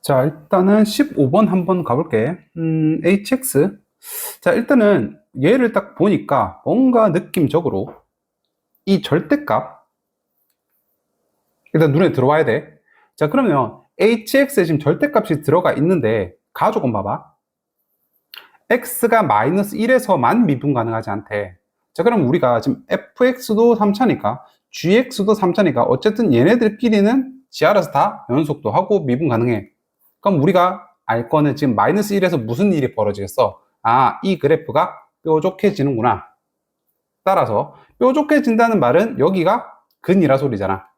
자, 일단은 15번 한번 가볼게. hx. 자, 일단은 얘를 딱 보니까 뭔가 느낌적으로 이 절대값, 일단 눈에 들어와야 돼. 자, 그러면 hx에 지금 절대값이 들어가 있는데, 가족은 봐봐. x가 마이너스 1에서만 미분 가능하지 않대. 자, 그럼 우리가 지금 fx도 3차니까, gx도 3차니까, 어쨌든 얘네들끼리는 지 알아서 다 연속도 하고 미분 가능해. 그럼 우리가 알 거는 지금 마이너스 1에서 무슨 일이 벌어지겠어? 아, 이 그래프가 뾰족해지는구나. 따라서 뾰족해진다는 말은 여기가 근이라 소리잖아.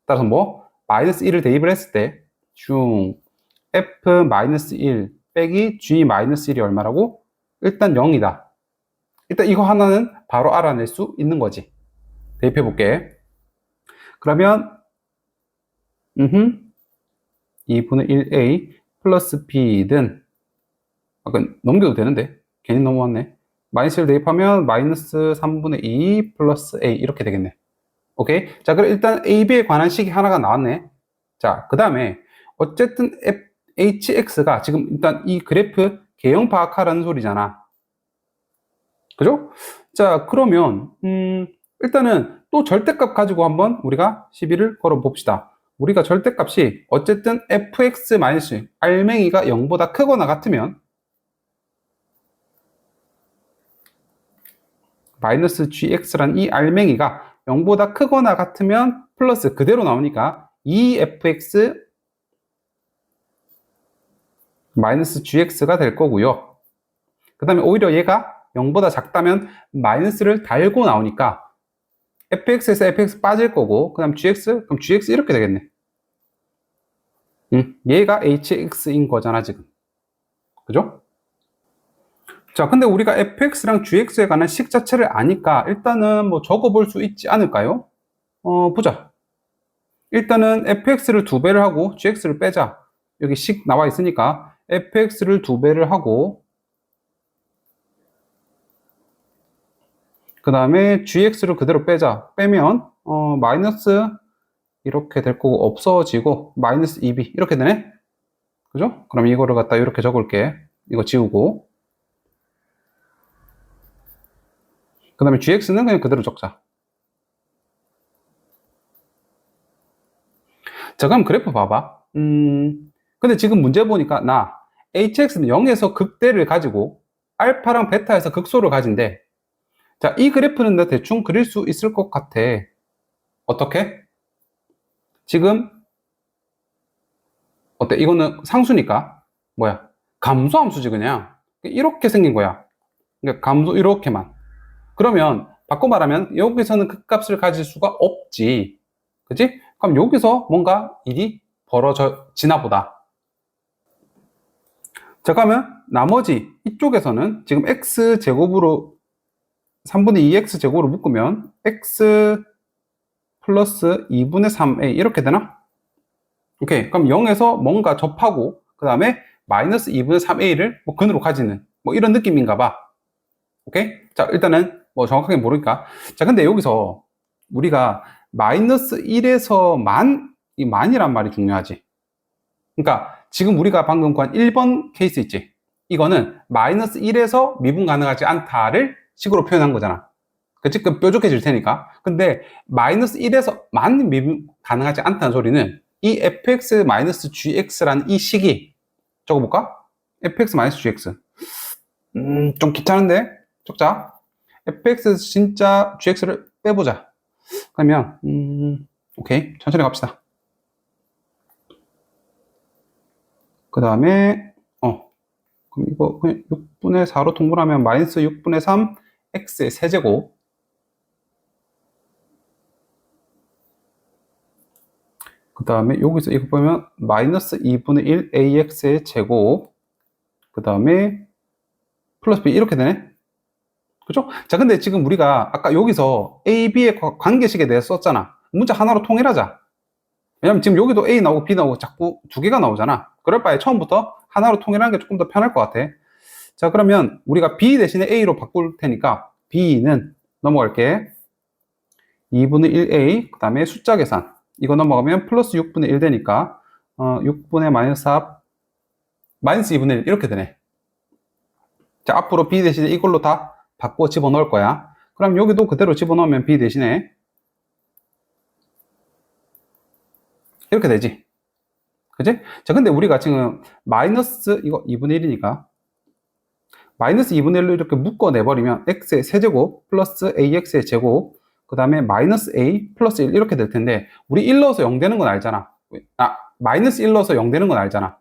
따라서 뭐 마이너스 1을 대입을 했을 때 중 f 마이너스 1 빼기 g 마이너스 1이 얼마라고? 일단 0이다. 일단 이거 하나는 바로 알아낼 수 있는 거지. 대입해 볼게. 그러면 2분의 1a 플러스 b든 넘겨도 되는데 괜히 넘어왔네. 마이너스를 대입하면 마이너스 3분의 2 플러스 a 이렇게 되겠네. 오케이. 자, 그럼 일단 a, b에 관한 식이 하나가 나왔네. 자, 그 다음에 어쨌든 hx가 지금 일단 이 그래프 개형 파악하라는 소리잖아. 그죠? 자, 그러면 일단은 또 절대값 가지고 한번 우리가 시비를 걸어 봅시다. 우리가 절대값이 어쨌든 fx 마이너스 알맹이가 0보다 크거나 같으면 마이너스 gx란 이 알맹이가 0보다 크거나 같으면 플러스 그대로 나오니까 2fx 마이너스 gx가 될 거고요. 그 다음에 오히려 얘가 0보다 작다면 마이너스를 달고 나오니까 fx에서 fx 빠질 거고, 그 다음 gx, 그럼 gx 이렇게 되겠네. 얘가 hx인 거잖아, 지금. 그죠? 자, 근데 우리가 fx랑 gx에 관한 식 자체를 아니까 일단은 뭐 적어볼 수 있지 않을까요? 보자. 일단은 fx를 2배를 하고 gx를 빼자. 여기 식 나와 있으니까 fx를 2배를 하고 그 다음에 gx를 그대로 빼자. 빼면 마이너스 이렇게 될 거고 없어지고 마이너스 2b 이렇게 되네? 그죠? 그럼 이거를 갖다 이렇게 적을게. 이거 지우고 그 다음에 gx는 그냥 그대로 적자. 자, 그럼 그래프 봐봐. 근데 지금 문제 보니까 나 hx는 0에서 극대를 가지고 알파랑 베타에서 극소를 가진대. 자, 이 그래프는 나 대충 그릴 수 있을 것 같아. 어떻게? 지금 어때? 이거는 상수니까 뭐야? 감소함수지 그냥. 이렇게 생긴 거야. 그러니까 감소 이렇게만. 그러면 바꿔 말하면 여기서는 극값을 가질 수가 없지. 그치? 그럼 여기서 뭔가 일이 벌어지나 보다. 자, 그러면 나머지 이쪽에서는 지금 x제곱으로 3분의 2x제곱으로 묶으면 x 플러스 2분의 3a 이렇게 되나? 오케이. 그럼 0에서 뭔가 접하고 그 다음에 마이너스 2분의 3a를 뭐 근으로 가지는 뭐 이런 느낌인가 봐. 오케이? 자, 일단은 뭐 정확하게 모르니까. 자, 근데 여기서 우리가 마이너스 1에서 이 만이란 말이 중요하지. 그러니까 지금 우리가 방금 구한 1번 케이스 있지? 이거는 마이너스 1에서 미분 가능하지 않다를 식으로 표현한 거잖아. 그치? 그 뾰족해질 테니까. 근데 마이너스 1에서 만 미분 가능하지 않다는 소리는 이 fx-gx라는 이 식이 적어볼까? fx-gx 좀 귀찮은데? 적자. fx에서 진짜 gx를 빼보자. 그러면 오케이. 천천히 갑시다. 그 다음에 그럼 이거 그냥 6분의 4로 통분하면 마이너스 6분의 3 x의 세제곱 그 다음에 여기서 이거 보면 마이너스 2분의 1 ax의 제곱 그 다음에 플러스 b 이렇게 되네. 그죠? 자, 근데 지금 우리가 아까 여기서 a, b의 관계식에 대해서 썼잖아. 문자 하나로 통일하자. 왜냐면 지금 여기도 a 나오고 b 나오고 자꾸 두 개가 나오잖아. 그럴 바에 처음부터 하나로 통일하는 게 조금 더 편할 것 같아. 자, 그러면 우리가 b 대신에 a로 바꿀 테니까 b는 넘어갈게. 2분의 1a 그 다음에 숫자 계산 이거 넘어가면 플러스 6분의 1 되니까 6분의 마이너스 합 마이너스 2분의 1 이렇게 되네. 자, 앞으로 b 대신에 이걸로 다 바꿔 집어넣을 거야. 그럼 여기도 그대로 집어넣으면 b 대신에 이렇게 되지. 그지? 자, 근데 우리가 지금 마이너스 이거 2분의 1이니까 마이너스 2분의 1로 이렇게 묶어내버리면 x의 세제곱 플러스 ax의 제곱 그 다음에 마이너스 a 플러스 1 이렇게 될 텐데 우리 1 넣어서 0 되는 건 알잖아. 마이너스 1 넣어서 0 되는 건 알잖아.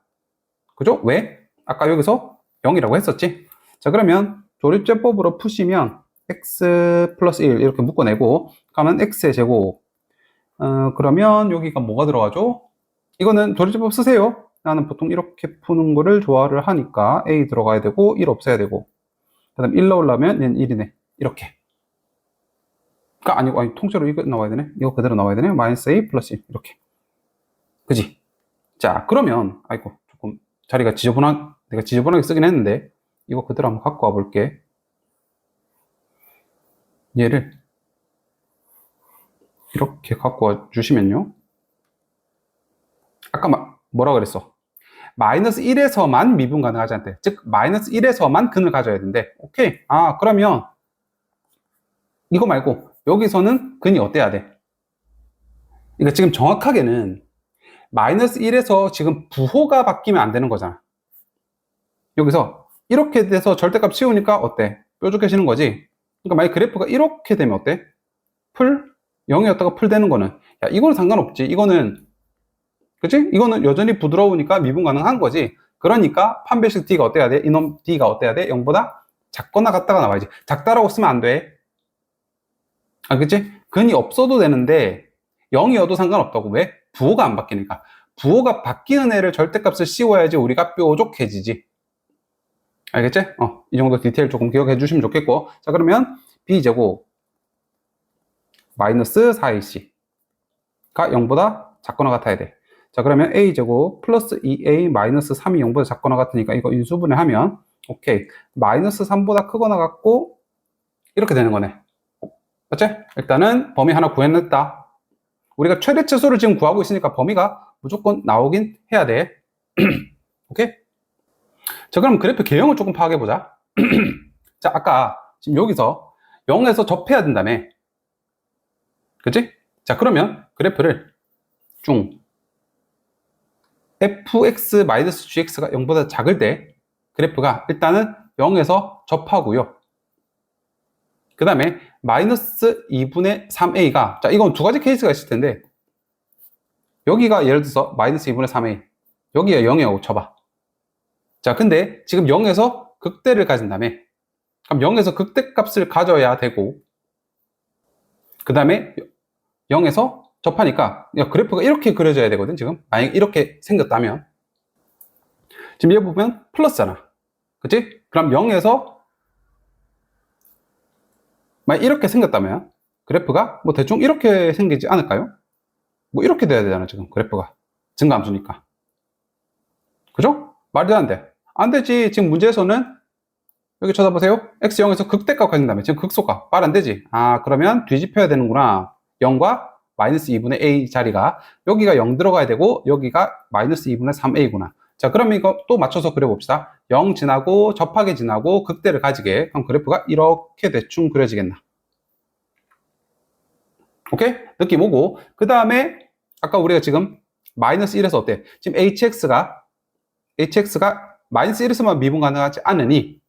그죠? 왜? 아까 여기서 0이라고 했었지? 자, 그러면 조립제법으로 푸시면 x 플러스 1 이렇게 묶어내고 가면 x의 제곱 그러면 여기가 뭐가 들어가죠? 이거는 조립제법 쓰세요. 나는 보통 이렇게 푸는 거를 좋아를 하니까 a 들어가야 되고 1 없애야 되고 그 다음 1 넣으려면 얘는 1이네. 이렇게. 그러니까 아니 통째로 이거 나와야 되네. 이거 그대로 나와야 되네. 마이너스 a 플러스 1 이렇게. 그지? 자, 그러면 아이고 조금 자리가 내가 지저분하게 쓰긴 했는데 이거 그대로 한번 갖고 와 볼게. 얘를 이렇게 갖고 와 주시면요. 아까 뭐라 그랬어? 마이너스 1에서만 미분 가능하지 않대. 즉 마이너스 1에서만 근을 가져야 된대. 오케이. 그러면 이거 말고 여기서는 근이 어때야 돼? 그러니까 지금 정확하게는 마이너스 1에서 지금 부호가 바뀌면 안 되는 거잖아. 여기서 이렇게 돼서 절대값 치우니까 어때? 뾰족해지는 거지. 그러니까 만약 그래프가 이렇게 되면 어때? 0이었다가 풀 되는 거는 야, 이거는 상관없지. 이거는 그치? 이거는 여전히 부드러우니까 미분 가능한 거지. 그러니까 판별식 D가 어때야 돼? 이놈 D가 어때야 돼? 0보다 작거나 같다가 나와야지. 작다라고 쓰면 안 돼. 그치? 근이 없어도 되는데 0이어도 상관없다고. 왜? 부호가 안 바뀌니까. 부호가 바뀌는 애를 절대값을 씌워야지 우리가 뾰족해지지. 알겠지? 이 정도 디테일 조금 기억해 주시면 좋겠고. 자, 그러면 B제곱 마이너스 4AC 가 0보다 작거나 같아야 돼. 자, 그러면 A제곱 플러스 2A 마이너스 3이 0보다 작거나 같으니까 이거 인수분해 하면 오케이. 마이너스 3보다 크거나 같고 이렇게 되는 거네. 맞지? 일단은 범위 하나 구해냈다. 우리가 최대치수를 지금 구하고 있으니까 범위가 무조건 나오긴 해야 돼. 오케이? 자, 그럼 그래프 개형을 조금 파악해보자. 자, 아까 지금 여기서 0에서 접해야 된다며. 그치? 자, 그러면 그래프를 쭉 fx-gx가 0보다 작을 때 그래프가 일단은 0에서 접하고요. 그 다음에 마이너스 2분의 3a가 자, 이건 두 가지 케이스가 있을 텐데 여기가 예를 들어서 마이너스 2분의 3a 여기가 0이라고 쳐봐. 자, 근데 지금 0에서 극대를 가진다며. 그럼 0에서 극대값을 가져야 되고 그 다음에 0에서 접하니까 그래프가 이렇게 그려져야 되거든. 지금 만약 이렇게 생겼다면 지금 얘 보면 플러스잖아. 그치? 그럼 0에서 만약 이렇게 생겼다면 그래프가 뭐 대충 이렇게 생기지 않을까요? 뭐 이렇게 돼야 되잖아. 지금 그래프가 증가함수니까. 그죠? 말도 안 돼. 안 되지. 지금 문제에서는 여기 쳐다보세요. x0에서 극대값 가진다면 지금 극소값 말 안 되지. 그러면 뒤집혀야 되는구나. 0과 마이너스 2분의 a 자리가 여기가 0 들어가야 되고 여기가 마이너스 2분의 3a구나. 자, 그럼 이거 또 맞춰서 그려봅시다. 0 지나고 접하게 지나고 극대를 가지게. 그럼 그래프가 이렇게 대충 그려지겠나. 오케이? 느낌 오고 그 다음에 아까 우리가 지금 마이너스 1에서 어때? 지금 hx가 마이너스 1에서만 미분 가능하지 않으니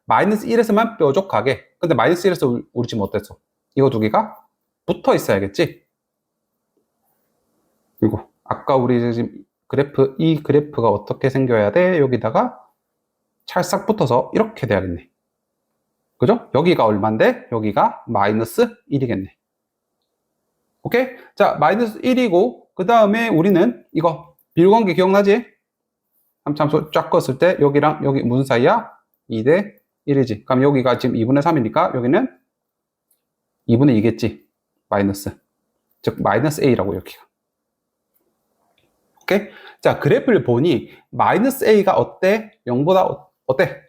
마이너스 1에서만 뾰족하게. 근데 마이너스 1에서 우리 지금 어땠어? 이거 두 개가 붙어 있어야겠지? 이거 아까 우리 지금 이 그래프가 어떻게 생겨야 돼? 여기다가 찰싹 붙어서 이렇게 돼야겠네. 그죠? 여기가 얼만데? 여기가 마이너스 1이겠네. 오케이? 자, 마이너스 1이고 그 다음에 우리는 이거 비율관계 기억나지? 함수함수 쫙 껐을 때 여기랑 여기 무슨 사이야? 2대 1이지. 그럼 여기가 지금 2분의 3이니까 여기는 2분의 2겠지. 마이너스. 즉 마이너스 a라고 여기가. 오케이? 자, 그래프를 보니 마이너스 a가 어때? 0보다 어때?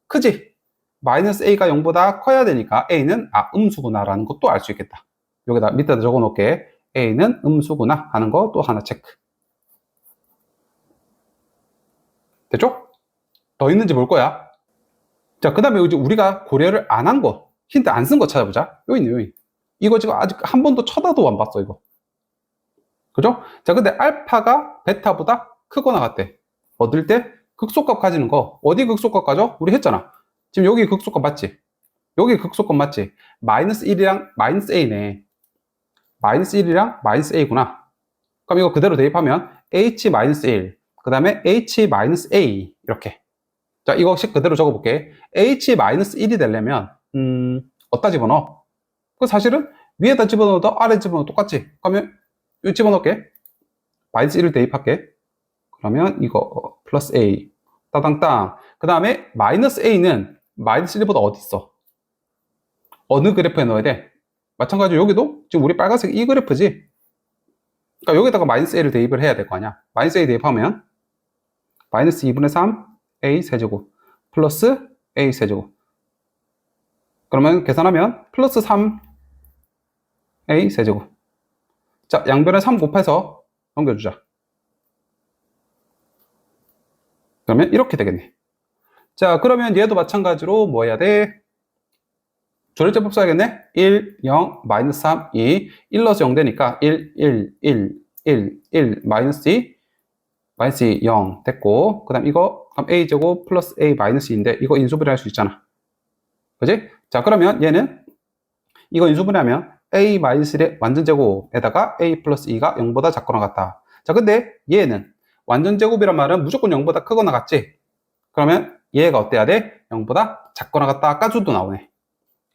크지? 마이너스 a가 0보다 커야 되니까 a는 음수구나 라는 것도 알 수 있겠다. 여기다 밑에다 적어 놓을게. a는 음수구나 하는 거 또 하나 체크. 됐죠? 더 있는지 볼 거야. 자, 그 다음에 이제 우리가 고려를 안 한 거, 힌트 안 쓴 거 찾아보자. 여기 있네, 여기. 이거 지금 아직 한 번도 쳐다도 안 봤어, 이거. 그죠? 자, 근데 알파가 베타보다 크거나 같대. 어딜 때? 극소값 가지는 거. 어디 극소값 가져? 우리 했잖아. 지금 여기 극소값 맞지? 여기 극소값 맞지? 마이너스 1이랑 마이너스 A네. 마이너스 1이랑 마이너스 A구나. 그럼 이거 그대로 대입하면 H 마이너스 1, 그 다음에 H 마이너스 A 이렇게. 자, 이거씩 그대로 적어볼게. H 마이너스 1이 되려면 어디다 집어넣어? 그 사실은 위에다 집어넣어도 아래 집어넣어도 똑같지? 그러면 여기 집어넣을게. 마이너스 1을 대입할게. 그러면 이거 플러스 A 따당땅. 그 다음에 마이너스 A는 마이너스 1보다 어디 있어? 어느 그래프에 넣어야 돼? 마찬가지로 여기도 지금 우리 빨간색 이 그래프지? 그러니까 여기다가 마이너스 A를 대입을 해야 될 거 아니야. 마이너스 A 대입하면 마이너스 2분의 3 A 세제곱 플러스 A 세제곱. 그러면 계산하면 플러스 3 A 세제곱. 자, 양변에 3 곱해서 넘겨주자. 그러면 이렇게 되겠네. 자, 그러면 얘도 마찬가지로 뭐 해야 돼? 조립제법 써야겠네? 1, 0, 마이너스 3, 2, 1 넣어서 0 되니까 1, 1, 1, 1, 1, 마이너스 2, 마이너스 2, 0 됐고, 그 다음 이거 그럼 A제곱 플러스 A 마이너스 2인데 이거 인수분해 할 수 있잖아. 그지? 자, 그러면 얘는 이거 인수분해 하면 A 마이너스 1의 완전제곱에다가 A 플러스 2가 0보다 작거나 같다. 자, 근데 얘는 완전제곱이란 말은 무조건 0보다 크거나 같지? 그러면 얘가 어때야 돼? 0보다 작거나 같다. 아까도 나오네.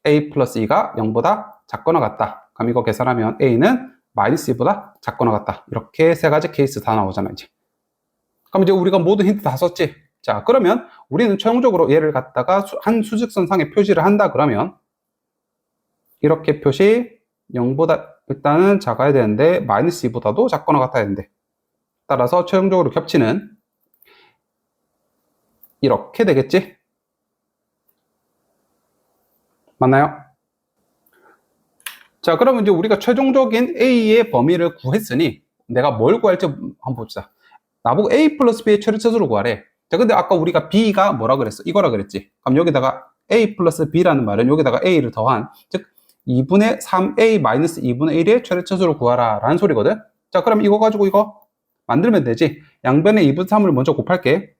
A 플러스 2가 0보다 작거나 같다. 그럼 이거 계산하면 A는 마이너스 2보다 작거나 같다. 이렇게 세 가지 케이스 다 나오잖아, 이제. 그럼 이제 우리가 모든 힌트 다 썼지? 자, 그러면 우리는 최종적으로 얘를 갖다가 한 수직선상에 표시를 한다 그러면 이렇게 표시 0보다 일단은 작아야 되는데 마이너스 2보다도 작거나 같아야 되는데 따라서 최종적으로 겹치는 이렇게 되겠지? 맞나요? 자, 그러면 이제 우리가 최종적인 A의 범위를 구했으니 내가 뭘 구할지 한번 봅시다. 나보고 A 플러스 B의 최대차수를 구하래. 자, 근데 아까 우리가 B가 뭐라 그랬어? 이거라 그랬지. 그럼 여기다가 A 플러스 B라는 말은 여기다가 A를 더한, 즉 2분의 3A 마이너스 2분의 1의 최대차수를 구하라 라는 소리거든. 자, 그럼 이거 가지고 이거 만들면 되지. 양변에 2분의 3을 먼저 곱할게.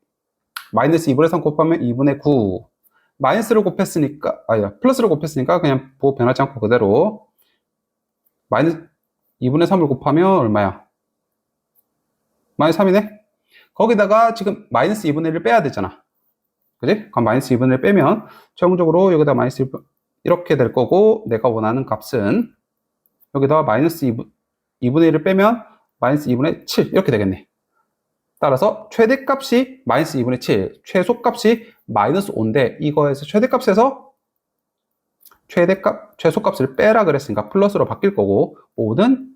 마이너스 2분의 3 곱하면 2분의 9. 마이너스를 곱했으니까, 아니다, 플러스를 곱했으니까 그냥 보호 변하지 않고 그대로 마이너스 2분의 3을 곱하면 얼마야? 마이너스 3이네? 거기다가 지금 마이너스 2분의 1을 빼야 되잖아. 그지? 그럼 마이너스 2분의 1 빼면 최종적으로 여기다 마이너스 1, 이렇게 될 거고 내가 원하는 값은 여기다가 마이너스 2분의 1을 빼면 마이너스 2분의 7 이렇게 되겠네. 따라서 최대값이 마이너스 2분의 7, 최소값이 마이너스 5인데 이거에서 최대값에서 최소값을 빼라 그랬으니까 플러스로 바뀔 거고 5는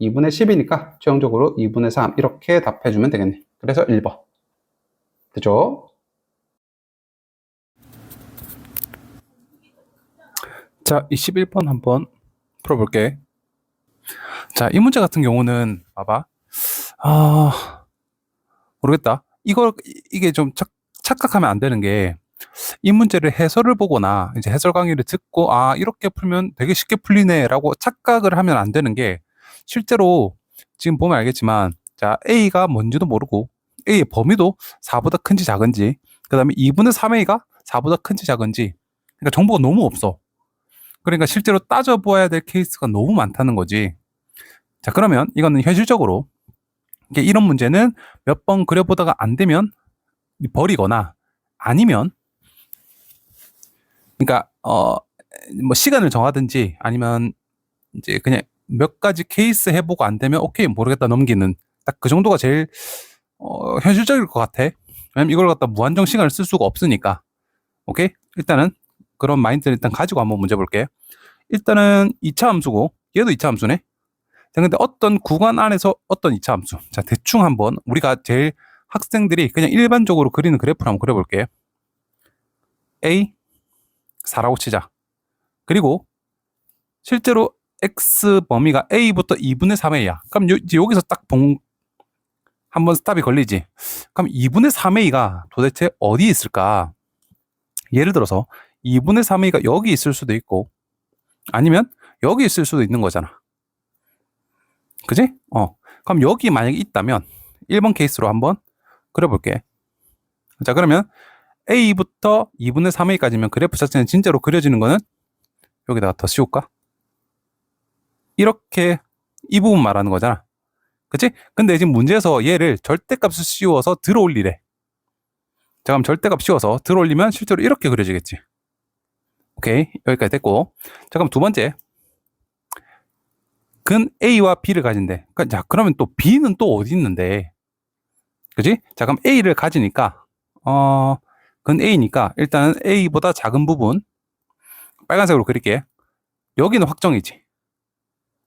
2분의 10이니까 최종적으로 2분의 3 이렇게 답해주면 되겠네. 그래서 1번. 됐죠? 자, 21번 한번 풀어볼게. 자, 이 문제 같은 경우는 봐봐. 모르겠다. 이게 좀 착각하면 안 되는 게 이 문제를 해설을 보거나 이제 해설 강의를 듣고 이렇게 풀면 되게 쉽게 풀리네라고 착각을 하면 안 되는 게 실제로 지금 보면 알겠지만 자, A가 뭔지도 모르고 A의 범위도 4보다 큰지 작은지 그다음에 2분의 3A가 4보다 큰지 작은지 그러니까 정보가 너무 없어. 그러니까 실제로 따져보아야 될 케이스가 너무 많다는 거지. 자, 그러면 이거는 현실적으로 이런 문제는 몇 번 그려보다가 안 되면 버리거나 아니면 그러니까 뭐 시간을 정하든지 아니면 이제 그냥 몇 가지 케이스 해보고 안 되면 오케이 모르겠다 넘기는 딱 그 정도가 제일 현실적일 것 같아. 왜냐면 이걸 갖다 무한정 시간을 쓸 수가 없으니까. 오케이? 일단은 그런 마인드를 일단 가지고 한번 문제 볼게. 일단은 2차 함수고 얘도 2차 함수네. 자, 근데 어떤 구간 안에서 어떤 2차 함수. 자, 대충 한번 우리가 제일 학생들이 그냥 일반적으로 그리는 그래프를 한번 그려볼게. A 4라고 치자. 그리고 실제로 X 범위가 A부터 2분의 3A야. 그럼 여기서 딱 한번 스탑이 걸리지. 그럼 2분의 3a가 도대체 어디 있을까? 예를 들어서 2분의 3a가 여기 있을 수도 있고 아니면 여기 있을 수도 있는 거잖아. 그지? 그럼 여기 만약에 있다면 1번 케이스로 한번 그려볼게. 자, 그러면 a부터 2분의 3a까지면 그래프 자체는 진짜로 그려지는 거는 여기다가 더 씌울까? 이렇게 이 부분 말하는 거잖아. 그치? 근데 지금 문제에서 얘를 절대값을 씌워서 들어올리래. 자, 그럼 절대값 씌워서 들어올리면 실제로 이렇게 그려지겠지. 오케이, 여기까지 됐고. 자, 그럼 두 번째. 근 A와 B를 가진대. 자, 그러면 또 B는 또 어디 있는데? 그지? 자, 그럼 A를 가지니까, 근 A니까 일단은 A보다 작은 부분, 빨간색으로 그릴게. 여기는 확정이지.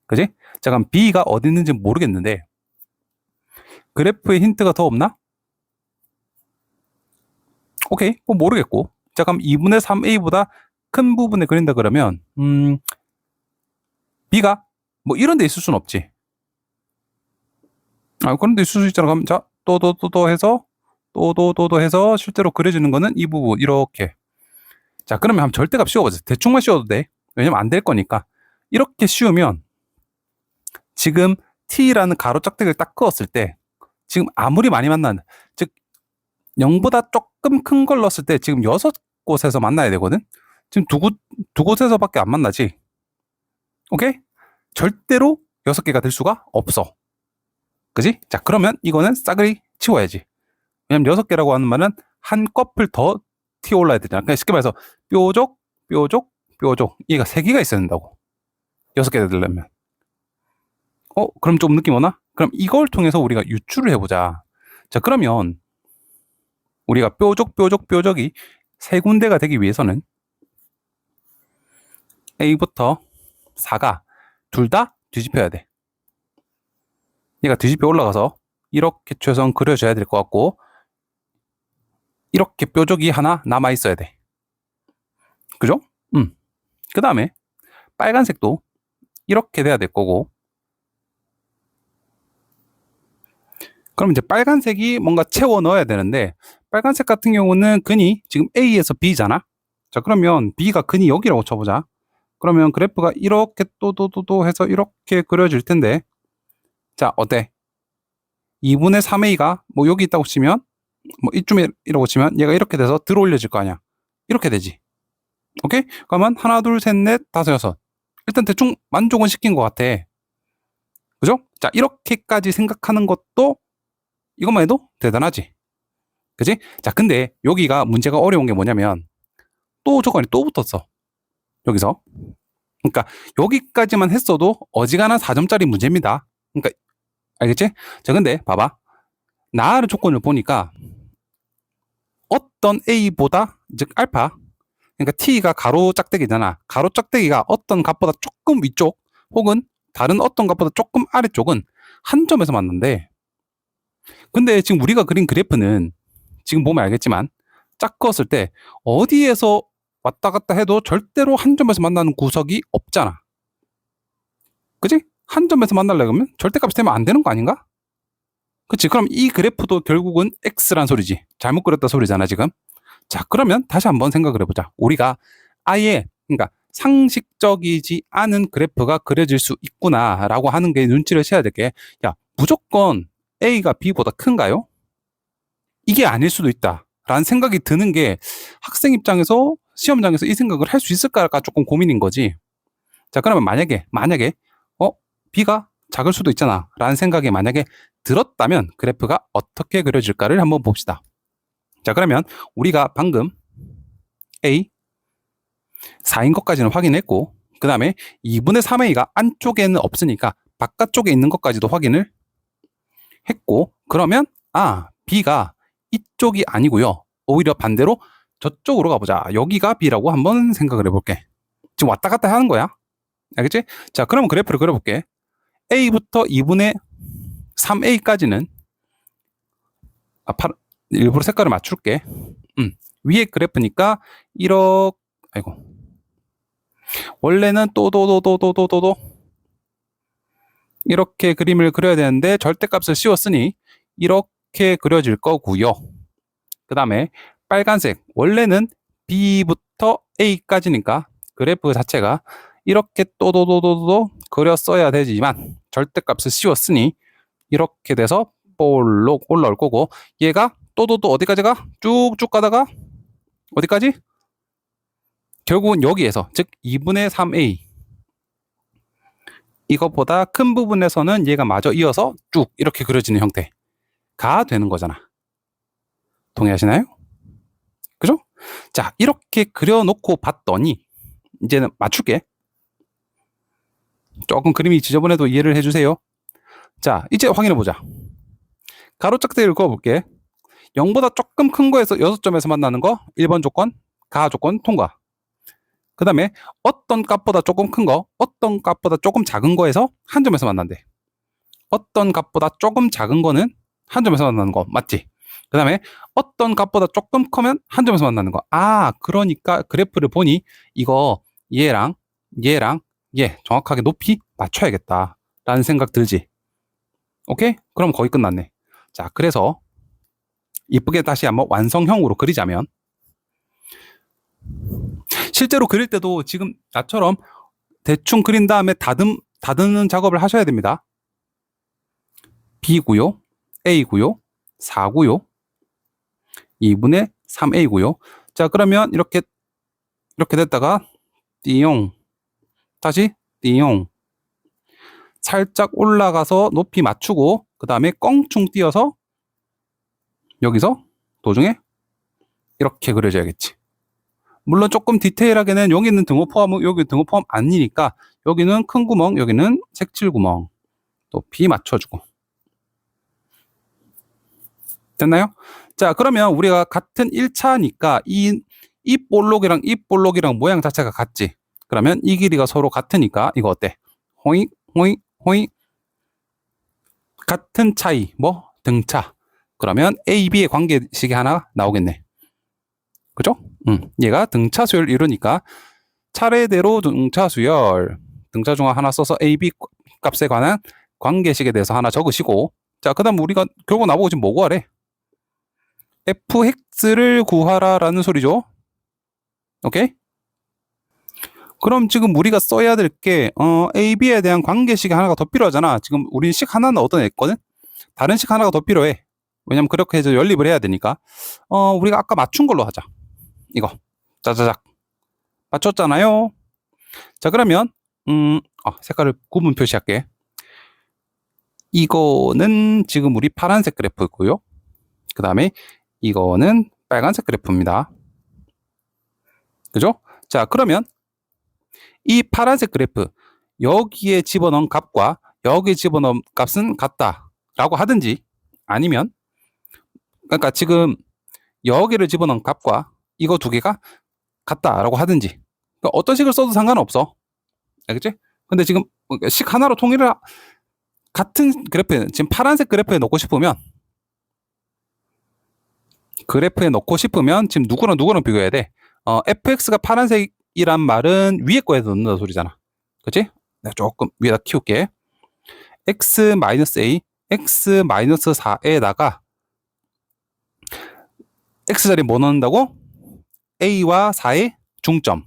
그지? 자, 그럼 B가 어디 있는지 모르겠는데, 그래프에 힌트가 더 없나? 오케이, 뭐 모르겠고. 자, 그럼 2분의 3A보다 큰 부분에 그린다 그러면, B가 뭐 이런 데 있을 순 없지. 그런 데 있을 수 있잖아. 그럼 자, 또 해서, 또 해서 실제로 그려지는 거는 이 부분, 이렇게. 자, 그러면 한번 절대값 씌워보자. 대충만 씌워도 돼. 왜냐면 안 될 거니까. 이렇게 씌우면 지금 t라는 가로 짝대기를 딱 그었을 때 지금 아무리 많이 만나는, 즉 0보다 조금 큰 걸 넣었을 때 지금 6곳에서 만나야 되거든. 지금 두 곳에서밖에 안 만나지. 오케이? 절대로 6개가 될 수가 없어. 그지? 자, 그러면 이거는 싸그리 치워야지. 왜냐면 6개라고 하는 말은 한 껍을 더 튀어 올라야 되잖아. 그러니까 쉽게 말해서 뾰족, 뾰족, 뾰족. 얘가 3개가 있어야 된다고. 6개 되려면. 그럼 좀 느낌 오나? 그럼 이걸 통해서 우리가 유추를 해보자. 자, 그러면 우리가 뾰족, 뾰족, 뾰족이 3군데가 되기 위해서는 A부터 4가 둘 다 뒤집혀야 돼. 얘가 뒤집혀 올라가서 이렇게 최소한 그려줘야 될 것 같고, 이렇게 뾰족이 하나 남아 있어야 돼. 그죠? 그 다음에 빨간색도 이렇게 돼야 될 거고, 그럼 이제 빨간색이 뭔가 채워 넣어야 되는데, 빨간색 같은 경우는 근이 지금 A에서 B잖아. 자, 그러면 B가 근이 여기라고 쳐보자. 그러면 그래프가 이렇게 또 해서 이렇게 그려질 텐데, 자, 어때? 2분의 3a가 뭐 여기 있다고 치면, 뭐 이쯤이라고 치면 얘가 이렇게 돼서 들어 올려질 거 아니야. 이렇게 되지. 오케이? 그러면 하나, 둘, 셋, 넷, 다섯, 여섯. 일단 대충 만족은 시킨 것 같아. 그죠? 자, 이렇게까지 생각하는 것도 이것만 해도 대단하지. 그지? 자, 근데 여기가 문제가 어려운 게 뭐냐면 또 조건이 또 붙었어. 여기서. 그러니까 여기까지만 했어도 어지간한 4점짜리 문제입니다. 그러니까 알겠지? 자, 근데 봐봐. 나를 조건을 보니까 어떤 A보다, 즉 알파, 그러니까 T가 가로 짝대기잖아. 가로 짝대기가 어떤 값보다 조금 위쪽 혹은 다른 어떤 값보다 조금 아래쪽은 한 점에서 만난대. 근데 지금 우리가 그린 그래프는 지금 보면 알겠지만 짝 그었을 때 어디에서 왔다 갔다 해도 절대로 한 점에서 만나는 구석이 없잖아. 그지? 한 점에서 만나려고 하면 절대값이 되면 안 되는 거 아닌가? 그치? 그럼 이 그래프도 결국은 X란 소리지. 잘못 그렸다 소리잖아, 지금. 자, 그러면 다시 한번 생각을 해보자. 우리가 아예, 그러니까 상식적이지 않은 그래프가 그려질 수 있구나라고 하는 게 눈치를 채야 될 게, 야, 무조건 A가 B보다 큰가요? 이게 아닐 수도 있다. 라는 생각이 드는 게 학생 입장에서 시험장에서 이 생각을 할 수 있을까가 조금 고민인 거지. 자, 그러면 만약에, B가 작을 수도 있잖아. 라는 생각이 만약에 들었다면 그래프가 어떻게 그려질까를 한번 봅시다. 자, 그러면 우리가 방금 A 4인 것까지는 확인했고, 그 다음에 2분의 3a가 안쪽에는 없으니까 바깥쪽에 있는 것까지도 확인을 했고, 그러면 B가 이쪽이 아니고요. 오히려 반대로 저쪽으로 가보자. 여기가 B라고 한번 생각을 해볼게. 지금 왔다 갔다 하는 거야. 알겠지? 자, 그러면 그래프를 그려볼게. A부터 2분의 3a까지는 일부러 색깔을 맞출게. 위에 그래프니까 아이고, 원래는 이렇게 그림을 그려야 되는데 절대값을 씌웠으니 이렇게 그려질 거고요. 그 다음에 빨간색, 원래는 B부터 A까지니까 그래프 자체가 이렇게 또도도도도 그렸어야 되지만 절대값을 씌웠으니 이렇게 돼서 볼록 올라올 거고, 얘가 또도도 어디까지 가? 쭉쭉 가다가 어디까지? 결국은 여기에서, 즉 2분의 3a, 이것보다 큰 부분에서는 얘가 마저 이어서 쭉 이렇게 그려지는 형태가 되는 거잖아. 동의하시나요? 그죠? 자, 이렇게 그려놓고 봤더니 이제는 맞출게. 조금 그림이 지저분해도 이해를 해주세요. 자, 이제 확인해보자. 가로짝대기를 그어볼게. 0보다 조금 큰 거에서 6점에서 만나는 거 1번 조건, 가 조건 통과. 그 다음에 어떤 값보다 조금 큰 거, 어떤 값보다 조금 작은 거에서 한 점에서 만난대. 어떤 값보다 조금 작은 거는 한 점에서 만나는 거 맞지? 그 다음에 어떤 값보다 조금 크면 한 점에서 만나는 거. 아, 그러니까 그래프를 보니 이거 얘랑 얘랑 얘 정확하게 높이 맞춰야겠다 라는 생각 들지? 오케이? 그럼 거의 끝났네. 자, 그래서 이쁘게 다시 한번 완성형으로 그리자면, 실제로 그릴 때도 지금 나처럼 대충 그린 다음에 다듬는 작업을 하셔야 됩니다. B고요, A고요, 4고요, 2분의 3A고요. 자, 그러면 이렇게 됐다가 띠용, 다시 띠용, 살짝 올라가서 높이 맞추고 그 다음에 껑충 띄어서 여기서 도중에 이렇게 그려줘야겠지. 물론 조금 디테일하게는 여기는 등호 포함, 여기 등호 포함 아니니까 여기는 큰 구멍, 여기는 색칠 구멍 높이 맞춰주고. 됐나요? 자, 그러면 우리가 같은 1차니까 이 볼록이랑 이 볼록이랑 모양 자체가 같지. 그러면 이 길이가 서로 같으니까 이거 어때? 호잉 호잉 호잉. 같은 차이, 뭐 등차. 그러면 A, B의 관계식이 하나 나오겠네. 그죠? 얘가 등차 수열 이루니까 차례대로 등차 수열, 등차 중앙 하나 써서 A, B 값에 관한 관계식에 대해서 하나 적으시고, 자, 그 다음 우리가 결국 나보고 지금 뭐 구하래? fx를 구하라라는 소리죠. 오케이? 그럼 지금 우리가 써야 될 게 A, B에 대한 관계식이 하나가 더 필요하잖아. 지금 우리 식 하나는 얻어냈거든? 다른 식 하나가 더 필요해. 왜냐면 그렇게 해서 연립을 해야 되니까. 우리가 아까 맞춘 걸로 하자. 이거 짜자작 맞췄잖아요. 자, 그러면 색깔을 구분 표시할게. 이거는 지금 우리 파란색 그래프고요. 그 다음에 이거는 빨간색 그래프입니다. 그죠? 자, 그러면 이 파란색 그래프, 여기에 집어넣은 값과 여기에 집어넣은 값은 같다라고 하든지, 아니면 그러니까 지금 여기를 집어넣은 값과 이거 두 개가 같다라고 하든지, 그러니까 어떤 식을 써도 상관없어. 알겠지? 근데 지금 식 하나로 통일을, 같은 그래프에, 지금 파란색 그래프에 넣고 싶으면 지금 누구랑 비교해야 돼? fx가 파란색이란 말은 위에 거에 넣는다 소리잖아. 그치? 내가 조금 위에다 키울게. x-a, x-4에다가 x자리에 뭐 넣는다고? a와 4의 중점.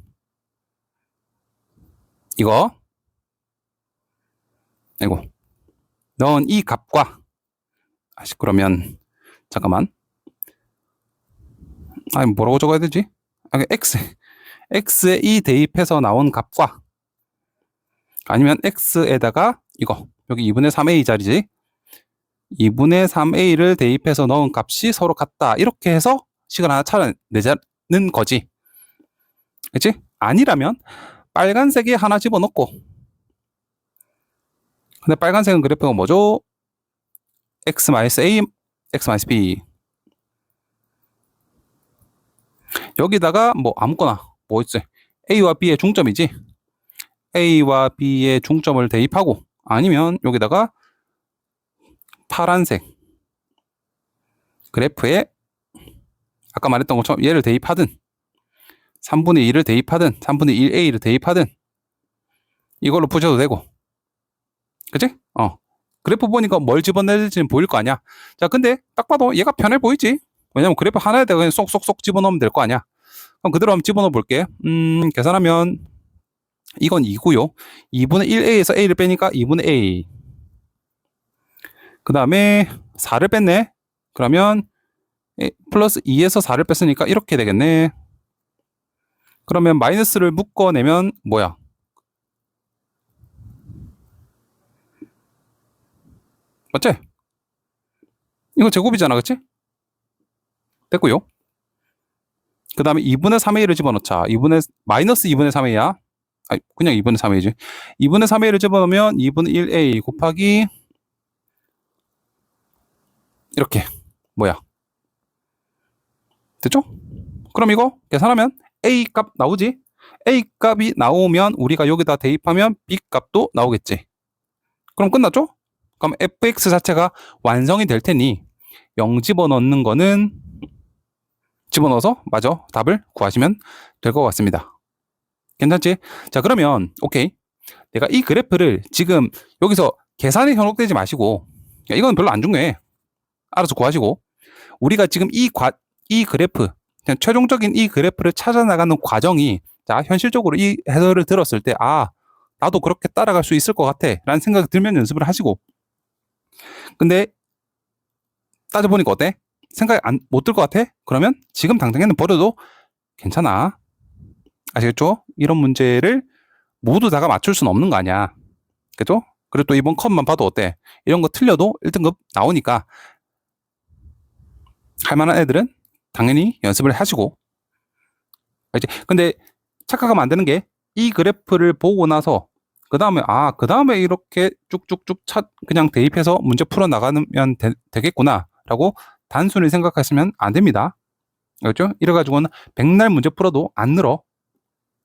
이거 넣은 이 값과, 그러면 잠깐만, 뭐라고 적어야 되지? x에 이 대입해서 나온 값과, 아니면 x에다가 이거 여기 2분의 3a 자리지, 2분의 3a를 대입해서 넣은 값이 서로 같다, 이렇게 해서 식을 하나 찾아내자는 거지. 그치? 아니라면 빨간색에 하나 집어넣고, 근데 빨간색은 그래프가 뭐죠? x-a, x-b. 여기다가 뭐 아무거나 뭐 있지? A와 B의 중점이지. A와 B의 중점을 대입하고, 아니면 여기다가 파란색 그래프에 아까 말했던 것처럼 얘를 대입하든, 3분의 2를 대입하든, 3분의 1A를 대입하든, 이걸로 푸셔도 되고. 그치? 그래프 보니까 뭘 집어넣을지는 보일 거 아니야. 자, 근데 딱 봐도 얘가 편해 보이지? 왜냐면 그래프 하나에다가 그냥 쏙쏙쏙 집어넣으면 될 거 아니야. 그럼 그대로 한번 집어넣어 볼게. 계산하면 이건 2고요. 2분의 1a에서 a를 빼니까 2분의 a. 그 다음에 4를 뺐네. 그러면 플러스 2에서 4를 뺐으니까 이렇게 되겠네. 그러면 마이너스를 묶어내면 뭐야? 맞지? 이거 제곱이잖아, 그치? 됐고요. 그 다음에 2분의 3의 1을 집어넣자. 마이너스 2분의 3의 2야. 아니, 그냥 2분의 3의 2지. 2분의 3의 1을 집어넣으면 2분의 1a 곱하기 이렇게. 뭐야? 됐죠? 그럼 이거 계산하면 a 값 나오지? a 값이 나오면 우리가 여기다 대입하면 b 값도 나오겠지. 그럼 끝났죠? 그럼 fx 자체가 완성이 될 테니 0 집어넣는 거는 집어넣어서 맞아 답을 구하시면 될 것 같습니다. 괜찮지? 자, 그러면 오케이. 내가 이 그래프를 지금 여기서 계산에 현혹되지 마시고, 이건 별로 안 중요해. 알아서 구하시고, 우리가 지금 이 그래프, 그냥 최종적인 이 그래프를 찾아나가는 과정이, 자, 현실적으로 이 해설을 들었을 때, 아, 나도 그렇게 따라갈 수 있을 것 같아 라는 생각이 들면 연습을 하시고, 근데 따져보니까 어때? 생각이 못 들 것 같아? 그러면 지금 당장에는 버려도 괜찮아. 아시겠죠? 이런 문제를 모두 다가 맞출 수는 없는 거 아니야. 그죠? 그리고 또 이번 컷만 봐도 어때? 이런 거 틀려도 1등급 나오니까 할 만한 애들은 당연히 연습을 하시고. 알지? 근데 착각하면 안 되는 게 이 그래프를 보고 나서 그 다음에 이렇게 쭉쭉쭉 그냥 대입해서 문제 풀어 나가면 되겠구나 라고 단순히 생각하시면 안 됩니다. 알죠? 이래가지고는 백날 문제 풀어도 안 늘어.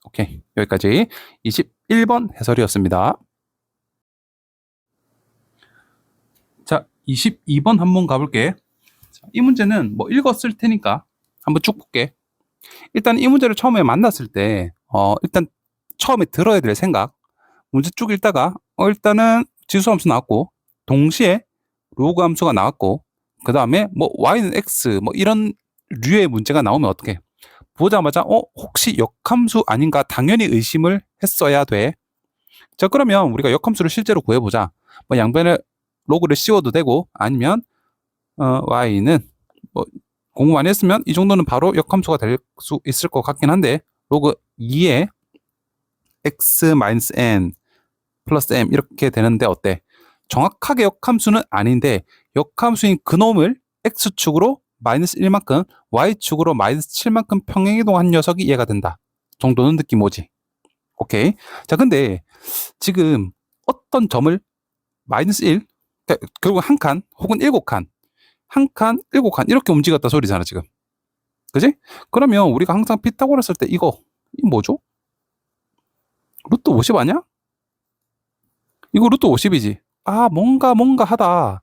오케이, 여기까지 21번 해설이었습니다. 자, 22번 한번 가볼게. 자, 이 문제는 뭐 읽었을 테니까 한번 쭉 볼게. 일단 이 문제를 처음에 만났을 때 일단 처음에 들어야 될 생각, 문제 쭉 읽다가 일단은 지수함수 나왔고 동시에 로그 함수가 나왔고 그 다음에 뭐 y는 x 뭐 이런 류의 문제가 나오면 어떻게 보자마자 혹시 역함수 아닌가 당연히 의심을 했어야 돼. 자, 그러면 우리가 역함수를 실제로 구해보자. 뭐 양변에 로그를 씌워도 되고 아니면 y는 뭐 공부 많이 했으면 이 정도는 바로 역함수가 될 수 있을 것 같긴 한데 로그 2에 x-n 플러스 m 이렇게 되는데 어때? 정확하게 역함수는 아닌데 역함수인 그놈을 x축으로 마이너스 1만큼 y축으로 마이너스 7만큼 평행이동한 녀석이 이해가 된다 정도는 느낌 오지? 오케이. 자, 근데 지금 어떤 점을 마이너스 1 결국 한 칸 혹은 7칸 한 칸 7칸 이렇게 움직였다 소리잖아 지금. 그지? 그러면 우리가 항상 피타고라스 할 때 이거 뭐죠? 루트 50 아니야? 이거 루트 50이지. 아, 뭔가 하다.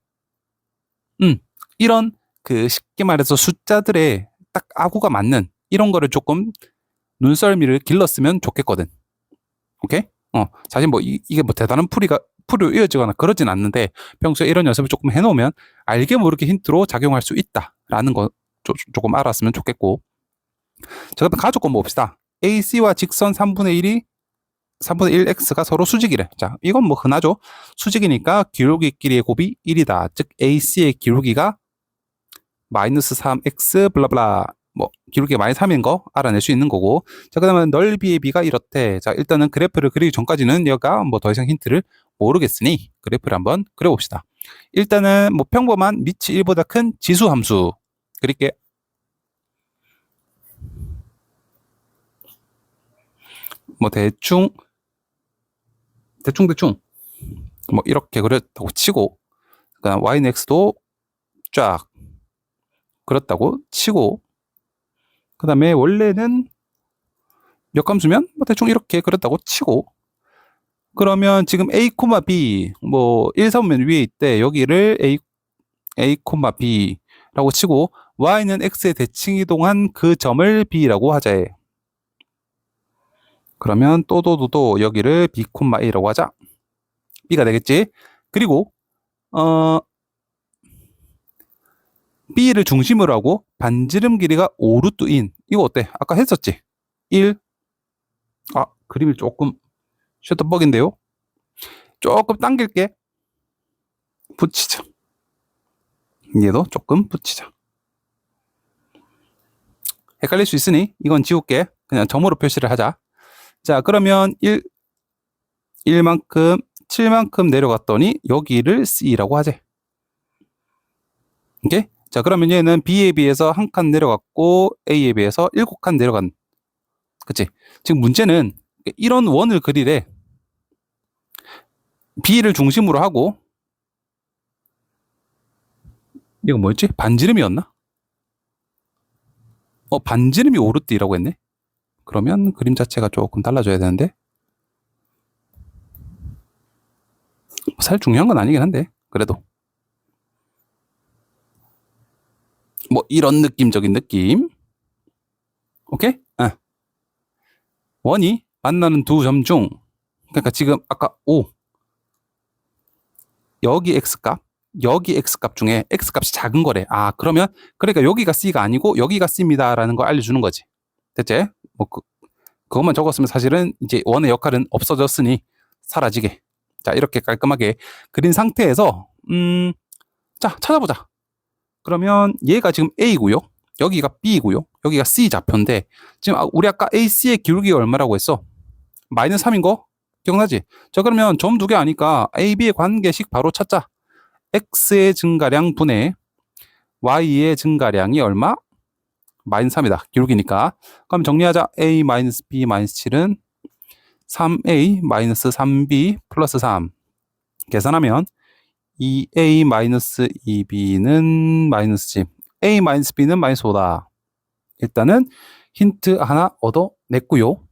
이런 그 쉽게 말해서 숫자들의 딱 아구가 맞는 이런 거를 조금 눈썰미를 길렀으면 좋겠거든. 오케이? 사실 뭐 이게 뭐 대단한 풀이로 이어지거나 그러진 않는데 평소에 이런 연습을 조금 해놓으면 알게 모르게 힌트로 작용할 수 있다라는 거 조금 알았으면 좋겠고. 자, 그럼 가족권 봅시다. AC와 직선 3분의 1x가 서로 수직이래. 자, 이건 뭐 흔하죠. 수직이니까 기울기끼리의 곱이 1이다. 즉 AC의 기울기가 마이너스 3x 블라블라 뭐 기울기가 마이너스 3인 거 알아낼 수 있는 거고. 자, 그다음에 넓이의 비가 이렇대. 자, 일단은 그래프를 그리기 전까지는 얘가 뭐 더 이상 힌트를 모르겠으니 그래프를 한번 그려봅시다. 일단은 뭐 평범한 미치 1보다 큰 지수 함수 그릴게. 뭐 대충 뭐 이렇게 그렸다고 치고 그다음 y는 x도 쫙 그렸다고 치고 그 다음에 원래는 역함수면 뭐 대충 이렇게 그렸다고 치고 그러면 지금 a, b 뭐 1, 3면 위에 있대. 여기를 a, b라고 치고 y는 x에 대칭 이동한 그 점을 b라고 하자 해. 그러면 또도도도 여기를 b, a라고 하자. b가 되겠지. 그리고 어, B를 중심으로 하고 반지름 길이가 5루트인. 이거 어때? 아까 했었지? 1. 아, 그림이 조금 셔터벅인데요? 조금 당길게. 붙이자. 얘도 조금 붙이자. 헷갈릴 수 있으니 이건 지울게. 그냥 점으로 표시를 하자. 자, 그러면 1만큼, 7만큼 내려갔더니 여기를 C라고 하재. 오케이? 자, 그러면 얘는 B에 비해서 한 칸 내려갔고 A에 비해서 7칸 내려간. 그치? 지금 문제는 이런 원을 그리래. B를 중심으로 하고 이거 뭐였지? 반지름이었나? 반지름이 오르띠라고 했네. 그러면 그림 자체가 조금 달라져야 되는데 살 중요한 건 아니긴 한데 그래도 뭐 이런 느낌적인 느낌. 오케이? 원이 만나는 두 점 중 그러니까 지금 아까 5 여기 x값 여기 x값 중에 x값이 작은 거래. 아, 그러면 그러니까 여기가 c가 아니고 여기가 c입니다 라는 걸 알려주는 거지. 됐지? 뭐 그것만 적었으면 사실은 이제 원의 역할은 없어졌으니 사라지게. 자, 이렇게 깔끔하게 그린 상태에서 자, 찾아보자. 그러면 얘가 지금 A고요. 여기가 B고요. 여기가 C 좌표인데 지금 우리 아까 AC의 기울기가 얼마라고 했어? 마이너스 3인 거 기억나지? 자, 그러면 점 두 개 아니까 A, B의 관계식 바로 찾자. X의 증가량 분의 Y의 증가량이 얼마? 마이너스 3이다. 기울기니까. 그럼 정리하자. A 마이너스 B 마이너스 7은 3A 마이너스 3B 플러스 3. 계산하면 2A 마이너스 2B는 마이너스 10. A 마이너스 B는 마이너스 5다. 일단은 힌트 하나 얻어냈고요.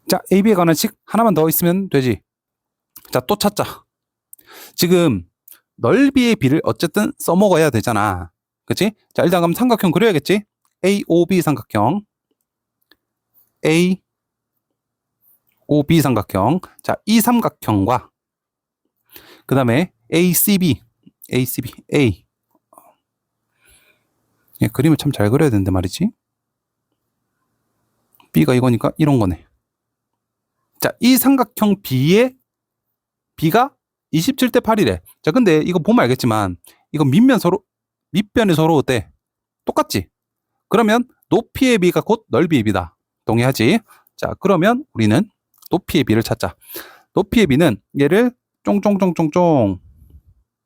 자, AB에 관한 식 하나만 더 있으면 되지. 자, 또 찾자. 지금 넓이의 B를 어쨌든 써먹어야 되잖아. 그치? 자, 일단 그럼 삼각형 그려야겠지? AOB 삼각형. AOB 삼각형. 자, 이 삼각형과 그 다음에 ACB. A. 예, 그림을 참 잘 그려야 되는데 말이지. B가 이거니까 이런 거네. 자, 이 삼각형 B의 B가 27대 8이래. 자, 근데 이거 보면 알겠지만 이거 밑변이 서로 어때? 똑같지? 그러면 높이의 B가 곧 넓이의 B다. 동의하지? 자, 그러면 우리는 높이의 B를 찾자. 높이의 B는 얘를 쫑쫑쫑쫑쫑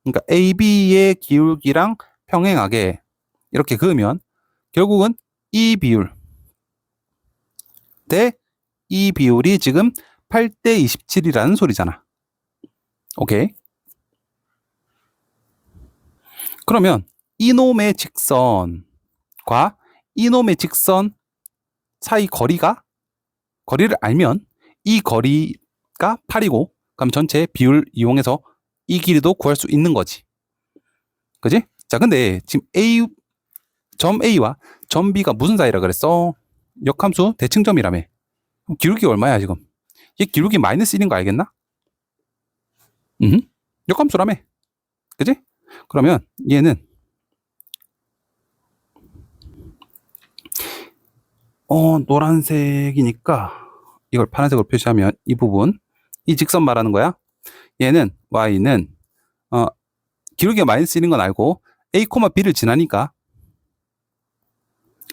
그러니까 AB의 기울기랑 평행하게 이렇게 그으면 결국은 이 비율 대 이 비율이 지금 8대 27이라는 소리잖아. 오케이. 그러면 이놈의 직선과 이놈의 직선 사이 거리를 알면 이 거리가 8이고 그럼 전체 비율 이용해서 이 길이도 구할 수 있는 거지. 그지? 자, 근데 지금 점 A와 점 B가 무슨 사이라 그랬어? 역함수 대칭점이라며. 기울기 얼마야 지금? 얘 기울기 마이너스 1인 거 알겠나? 역함수라며. 그지? 그러면 얘는 노란색이니까 이걸 파란색으로 표시하면 이 부분 이 직선 말하는 거야. 얘는 y는 기울기가 마이너스 1인 건 알고 a, b를 지나니까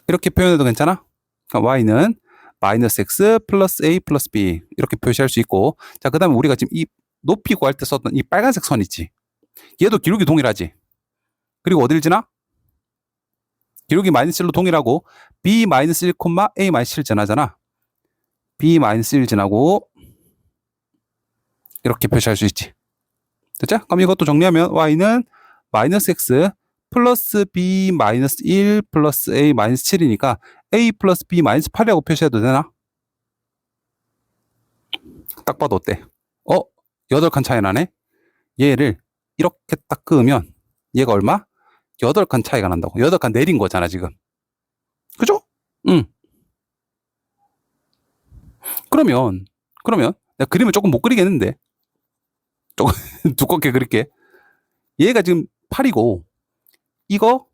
이렇게 표현해도 괜찮아? 그러니까 y는 마이너스 x 플러스 a 플러스 b 이렇게 표시할 수 있고 자, 그 다음에 우리가 지금 이 높이 구할 때 썼던 이 빨간색 선 있지? 얘도 기울기 동일하지? 그리고 어딜 지나? 기울기 마이너스 1로 동일하고 b 마이너스 1, a 마이너스 7 지나잖아. b 마이너스 1 지나고 이렇게 표시할 수 있지. 됐죠? 그럼 이것도 정리하면 y는 마이너스 x 플러스 b 마이너스 1 플러스 a 마이너스 7이니까 a 플러스 b 마이너스 8이라고 표시해도 되나? 딱 봐도 어때? 8칸 차이 나네? 얘를 이렇게 딱 그으면 얘가 얼마? 8칸 차이가 난다고. 8칸 내린 거잖아 지금. 그죠? 응. 그러면 내가 그림을 조금 못 그리겠는데 조금 두껍게 그릴게. 얘가 지금 8이고 이거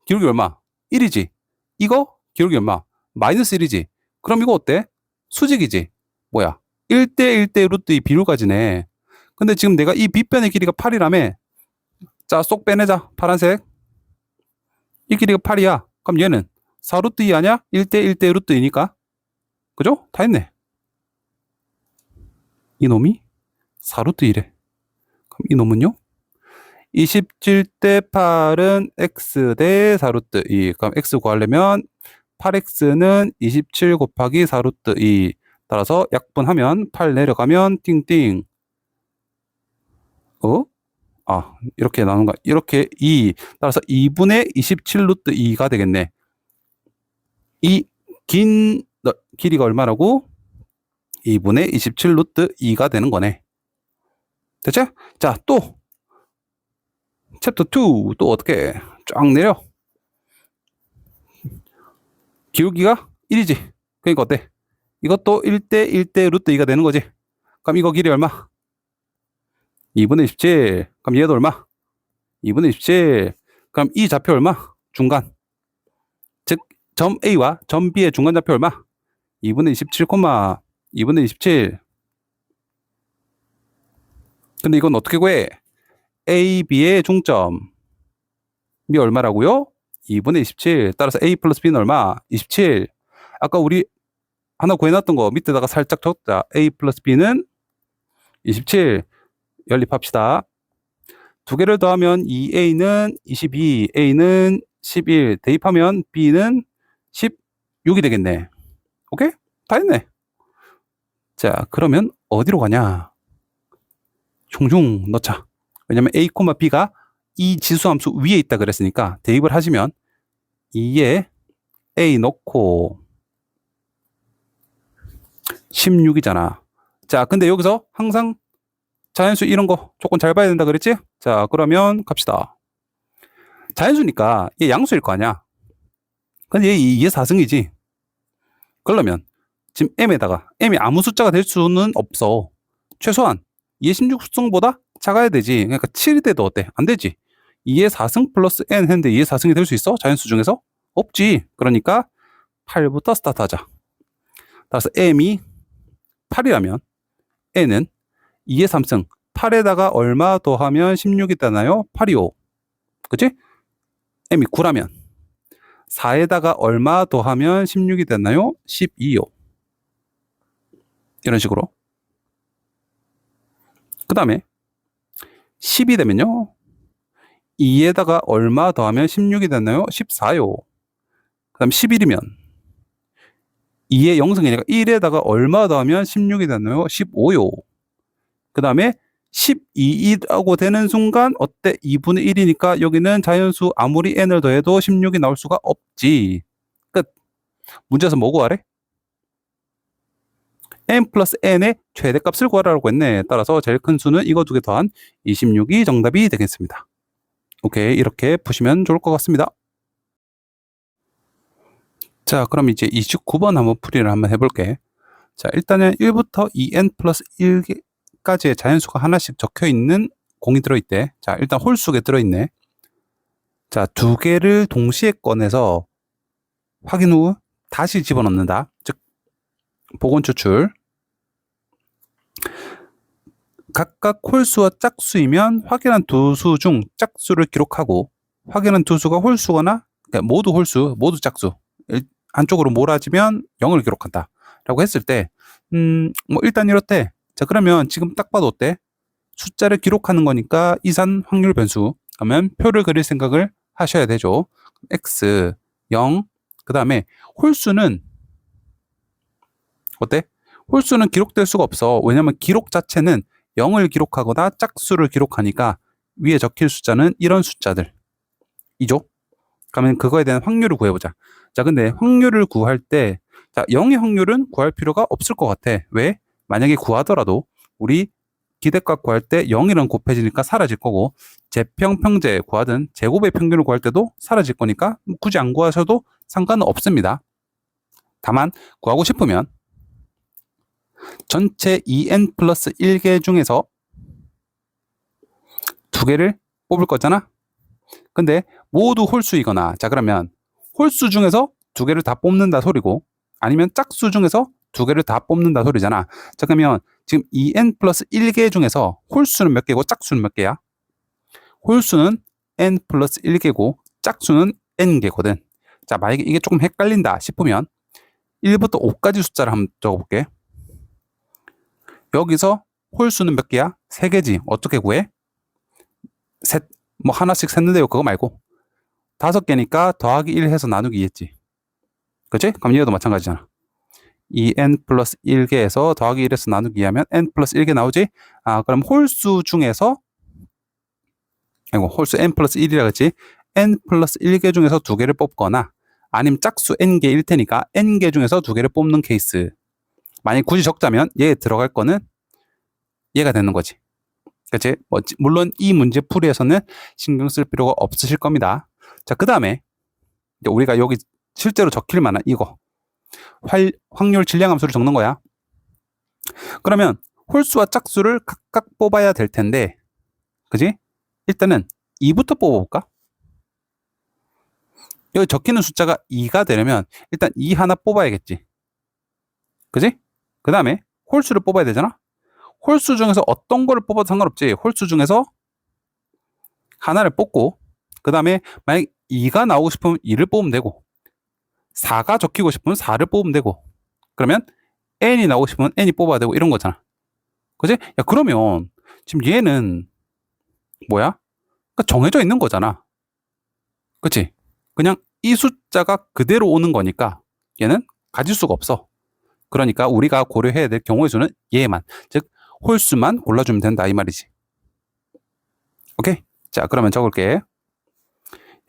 기울기 얼마? 1이지. 이거 기울기 얼마? 마이너스 1이지. 그럼 이거 어때? 수직이지. 뭐야? 1대 1대 루트 2 비율까지네. 근데 지금 내가 이 빗변의 길이가 8이라며. 자, 쏙 빼내자. 파란색. 이 길이가 8이야. 그럼 얘는 4루트 2 아니야? 1대 1대 루트 2니까. 그죠? 다 했네. 이놈이 4루트 2래. 그럼 이놈은요? 27대 8은 x 대 4루트 2. 그럼 x 구하려면 8x는 27 곱하기 4루트 2. 따라서 약분하면 8 내려가면 띵띵. 이렇게 나눈 거. 이렇게 2. 따라서 2분의 27 루트 2가 되겠네. 이 긴 길이가 얼마라고? 2분의 27 루트 2가 되는 거네. 됐죠? 자, 또 챕터 2 또 어떻게 쫙 내려. 기울기가 1이지. 그러니까 어때? 이것도 1대 1대 루트 2가 되는 거지. 그럼 이거 길이 얼마? 2분의 27. 그럼 얘도 얼마? 2분의 27. 그럼 이 좌표 얼마? 중간. 즉, 점 A와 점 B의 중간 좌표 얼마? 2분의 27, 2분의 27. 근데 이건 어떻게 구해? A, B의 중점이 얼마라고요? 2분의 27. 따라서 A 플러스 B는 얼마? 27. 아까 우리 하나 구해놨던 거 밑에다가 살짝 적자. A 플러스 B는 27. 연립합시다. 두 개를 더하면 2A는 22, A는 11. 대입하면 B는 16이 되겠네. 오케이? 다 했네. 자, 그러면 어디로 가냐? 흉흉 넣자. 왜냐면 A, B가 이 지수함수 위에 있다 그랬으니까 대입을 하시면 2에 A 넣고 16이잖아. 자, 근데 여기서 항상 자연수 이런 거 조건 잘 봐야 된다 그랬지? 자, 그러면 갑시다. 자연수니까 얘 양수일 거 아니야. 근데 얘 4승이지. 그러면 지금 M이 아무 숫자가 될 수는 없어. 최소한 2의 16승보다 작아야 되지. 그러니까 7이 돼도 어때? 안 되지. 2의 4승 플러스 N 했는데 2의 4승이 될 수 있어? 자연수 중에서? 없지. 그러니까 8부터 스타트하자. 따라서 M이 8이라면 N은 2의 3승 8에다가 얼마 더하면 16이 되나요? 8이요. 그치? M이 9라면 4에다가 얼마 더하면 16이 됐나요? 12요. 이런 식으로. 그 다음에 10이 되면요. 2에다가 얼마 더하면 16이 됐나요? 14요. 그 다음 11이면 2의 0승이니까 1에다가 얼마 더하면 16이 됐나요? 15요. 그 다음에 12라고 되는 순간 어때? 2분의 1이니까 여기는 자연수 아무리 n을 더해도 16이 나올 수가 없지. 끝. 문제에서 뭐 구하래? n 플러스 n의 최대값을 구하라고 했네. 따라서 제일 큰 수는 이거 두 개 더한 26이 정답이 되겠습니다. 오케이, 이렇게 푸시면 좋을 것 같습니다. 자, 그럼 이제 29번 한번 풀이를 한번 해볼게. 자, 일단은 1부터 2n 플러스 1까지의 자연수가 하나씩 적혀있는 공이 들어있대. 자, 일단 홀 속에 들어있네. 자, 두 개를 동시에 꺼내서 확인 후 다시 집어넣는다. 즉, 복원 추출. 각각 홀수와 짝수이면 확인한 두 수 중 짝수를 기록하고 확인한 두 수가 홀수거나 그러니까 모두 홀수, 모두 짝수 한쪽으로 몰아지면 0을 기록한다 라고 했을 때 뭐 일단 이렇대. 자, 그러면 지금 딱 봐도 어때? 숫자를 기록하는 거니까 이산 확률 변수. 그러면 표를 그릴 생각을 하셔야 되죠. x 0. 그 다음에 홀수는 어때? 홀수는 기록될 수가 없어. 왜냐면 기록 자체는 0을 기록하거나 짝수를 기록하니까 위에 적힐 숫자는 이런 숫자들 이죠. 그러면 그거에 대한 확률을 구해보자. 자, 근데 확률을 구할 때 자, 0의 확률은 구할 필요가 없을 것 같아. 왜? 만약에 구하더라도 우리 기대값 구할 때 0이랑 곱해지니까 사라질 거고 제평, 평제 구하든 제곱의 평균을 구할 때도 사라질 거니까 굳이 안 구하셔도 상관은 없습니다. 다만 구하고 싶으면 전체 2n 플러스 1개 중에서 두 개를 뽑을 거잖아. 근데 모두 홀수이거나, 자 그러면 홀수 중에서 두 개를 다 뽑는다 소리고, 아니면 짝수 중에서 두 개를 다 뽑는다 소리잖아. 자 그러면 지금 2n 플러스 1개 중에서 홀수는 몇 개고 짝수는 몇 개야? 홀수는 n 플러스 1개고 짝수는 n개거든. 자 만약에 이게 조금 헷갈린다 싶으면 1부터 5까지 숫자를 한번 적어볼게. 여기서 홀수는 몇 개야? 3개지. 어떻게 구해? 셋, 뭐 하나씩 셌는데요. 그거 말고 5개니까 더하기 1 해서 나누기 했지. 그치? 그럼 얘도 마찬가지잖아. 2n 플러스 1개에서 더하기 1에서 나누기 하면 n 플러스 1개 나오지? 아 그럼 홀수 중에서 홀수 n 플러스 1이라 그랬지? n 플러스 1개 중에서 두 개를 뽑거나, 아니면 짝수 n개일 테니까 n개 중에서 두 개를 뽑는 케이스. 만약 굳이 적자면 얘에 들어갈 거는 얘가 되는 거지. 그치? 물론 이 문제 풀이에서는 신경 쓸 필요가 없으실 겁니다. 자, 그 다음에 우리가 여기 실제로 적힐 만한 이거 확률 질량함수를 적는 거야. 그러면 홀수와 짝수를 각각 뽑아야 될 텐데, 그지? 일단은 2부터 뽑아볼까? 여기 적히는 숫자가 2가 되려면 일단 2 하나 뽑아야겠지. 그지? 그 다음에 홀수를 뽑아야 되잖아? 홀수 중에서 어떤 거를 뽑아도 상관없지. 홀수 중에서 하나를 뽑고, 그 다음에 만약 2가 나오고 싶으면 2를 뽑으면 되고, 4가 적히고 싶으면 4를 뽑으면 되고, 그러면 n이 나오고 싶으면 n이 뽑아야 되고, 이런 거잖아. 그지? 야, 그러면 지금 얘는 뭐야? 그러니까 정해져 있는 거잖아. 그치? 그냥 이 숫자가 그대로 오는 거니까 얘는 가질 수가 없어. 그러니까 우리가 고려해야 될 경우의 수는 얘만, 즉 홀수만 골라주면 된다 이 말이지. 오케이? 자 그러면 적을게.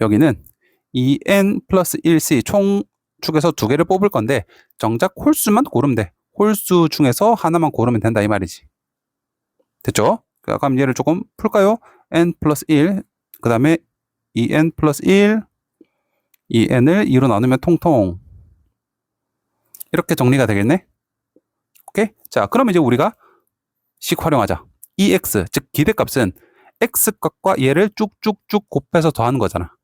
여기는 2n 플러스 1c 총 축에서 두 개를 뽑을 건데 정작 홀수만 고르면 돼. 홀수 중에서 하나만 고르면 된다 이 말이지. 됐죠? 그럼 얘를 조금 풀까요? n 플러스 1, 그 다음에 2n 플러스 1, 2n을 2로 나누면 통통. 이렇게 정리가 되겠네? 오케이? 자, 그러면 이제 우리가 식 활용하자. EX, 즉 기대값은 X값과 얘를 쭉쭉쭉 곱해서 더하는 거잖아.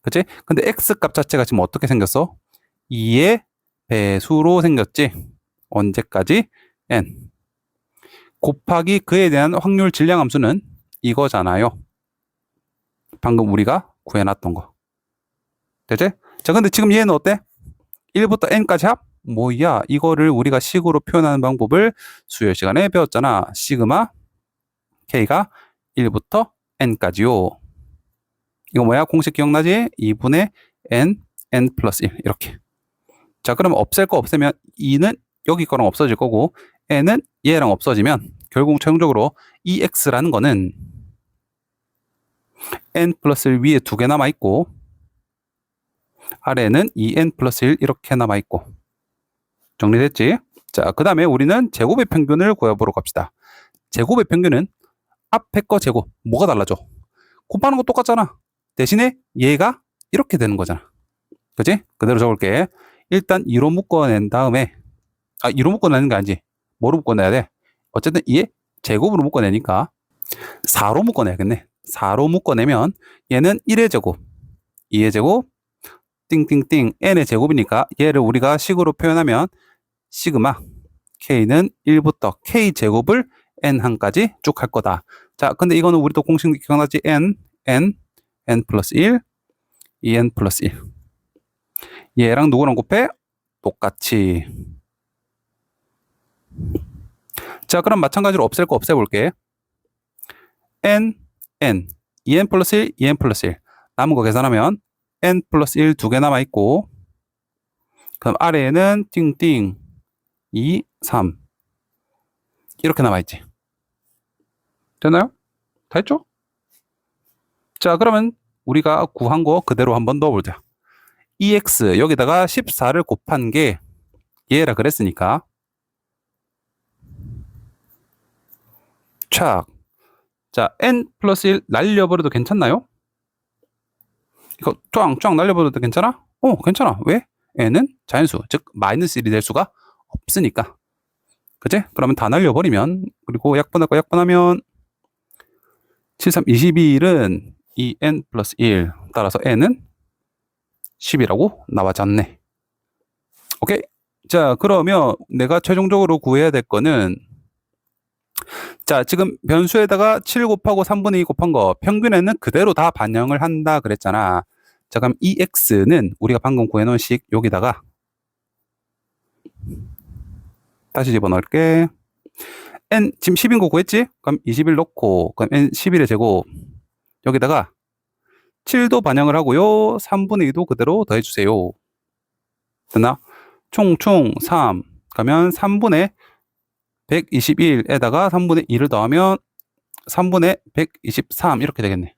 그치? 근데 X값 자체가 지금 어떻게 생겼어? 2의 배수로 생겼지? 언제까지? N. 곱하기 그에 대한 확률 질량함수는 이거잖아요. 방금 우리가 구해놨던 거. 되지? 자, 근데 지금 얘는 어때? 1부터 n까지 합? 뭐야? 이거를 우리가 식으로 표현하는 방법을 수요 시간에 배웠잖아. 시그마 k가 1부터 n까지요. 이거 뭐야? 공식 기억나지? 2분의 n 플러스 1 이렇게. 자, 그러면 없앨 거 없애면 2는 여기 거랑 없어질 거고 n은 얘랑 없어지면 결국 최종적으로 ex라는 거는 n 플러스 1 위에 두 개 남아있고 아래에는 2n 플러스 1 이렇게 남아있고. 정리됐지? 자, 그 다음에 우리는 제곱의 평균을 구해보러 갑시다. 제곱의 평균은 앞에 거 제곱 뭐가 달라져? 곱하는 거 똑같잖아. 대신에 얘가 이렇게 되는 거잖아. 그치? 그대로 적을게. 일단 2로 묶어낸 다음에 2로 묶어내는 게 아니지. 뭐로 묶어내야 돼? 어쨌든 2의 제곱으로 묶어내니까 4로 묶어내야겠네. 4로 묶어내면 얘는 1의 제곱, 2의 제곱, 띵띵띵 n의 제곱이니까 얘를 우리가 식으로 표현하면 시그마 k는 1부터 k 제곱을 n 한까지 쭉 할 거다. 자, 근데 이거는 우리도 공식 기억나지? n 플러스 1, 2n 플러스 1. 얘랑 누구랑 곱해? 똑같이. 자, 그럼 마찬가지로 없앨 거 없애볼게. n, 2n 플러스 1, 2n 플러스 1. 남은 거 계산하면 n 플러스 1 두 개 남아있고, 그럼 아래에는 띵띵 2, 3 이렇게 남아있지. 되나요? 다 했죠? 자, 그러면 우리가 구한 거 그대로 한번 넣어보자. EX 여기다가 14를 곱한 게 얘라 그랬으니까 착. 자, n 플러스 1 날려버려도 괜찮나요? 이거 쫙쫙 날려버려도 괜찮아? 괜찮아. 왜? n은 자연수, 즉 마이너스 1이 될 수가 없으니까. 그치? 그러면 다 날려버리면, 그리고 약분할 거 약분하면 21은 2n 플러스 1 따라서 n은 10이라고 나와지 않네. 오케이. 자, 그러면 내가 최종적으로 구해야 될 거는, 자, 지금 변수에다가 7 곱하고 3분의 2 곱한 거 평균에는 그대로 다 반영을 한다 그랬잖아. 자, 그럼 이 x는 우리가 방금 구해놓은 식 여기다가 다시 집어넣을게. n 지금 10인 거 구했지? 그럼 21 넣고, 그럼 n 11의 제곱 여기다가 7도 반영을 하고요. 3분의 2도 그대로 더해주세요. 됐나? 총총 3 가면 3분의 121에다가 3분의 2를 더하면 3분의 123 이렇게 되겠네.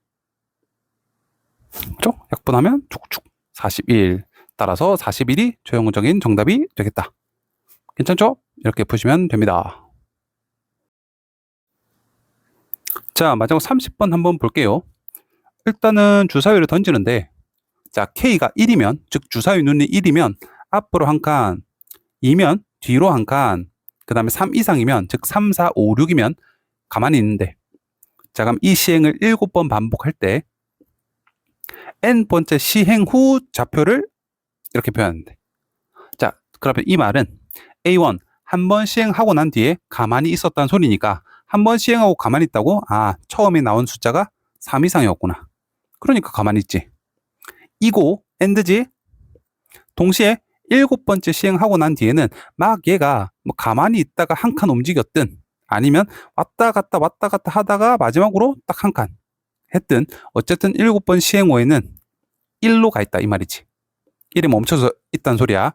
그죠? 약분하면 축축 41. 따라서 41이 최종적인 정답이 되겠다. 괜찮죠? 이렇게 푸시면 됩니다. 자, 마지막 30번 한번 볼게요. 일단은 주사위를 던지는데, 자, K가 1이면, 즉 주사위 눈이 1이면 앞으로 한 칸, 2면 뒤로 한 칸, 그 다음에 3 이상이면, 즉 3, 4, 5, 6이면 가만히 있는데, 자, 그럼 이 시행을 7번 반복할 때 n번째 시행 후 좌표를 이렇게 표현하는데, 자, 그러면 이 말은 A1 한 번 시행하고 난 뒤에 가만히 있었다는 소리니까 한 번 시행하고 가만히 있다고? 아, 처음에 나온 숫자가 3 이상이었구나. 그러니까 가만히 있지. 이고 엔드지. 동시에 7번째 시행하고 난 뒤에는 막 얘가 뭐 가만히 있다가 한 칸 움직였든 아니면 왔다 갔다 하다가 마지막으로 딱 한 칸 했든 어쨌든 7번 시행 후에는 1로 가 있다 이 말이지. 1에 멈춰서 있다는 소리야.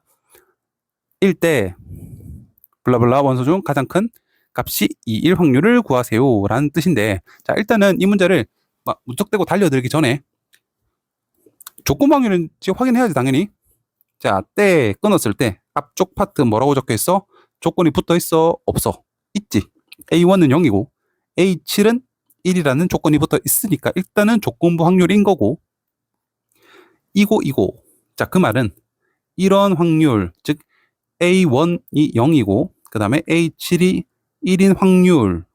1대 블라블라 원소 중 가장 큰 값이 2일 확률을 구하세요 라는 뜻인데, 자, 일단은 이 문제를 막 무턱대고 달려들기 전에 조건 확률은 지금 확인해야지 당연히. 자, 때 끊었을 때 앞쪽 파트 뭐라고 적혀 있어? 조건이 붙어 있어? 없어? 있지. A1은 0이고 A7은 1이라는 조건이 붙어 있으니까 일단은 조건부 확률인 거고, 이고. 자, 그 말은 이런 확률, 즉 A1이 0이고 그 다음에 A7이 1인 확률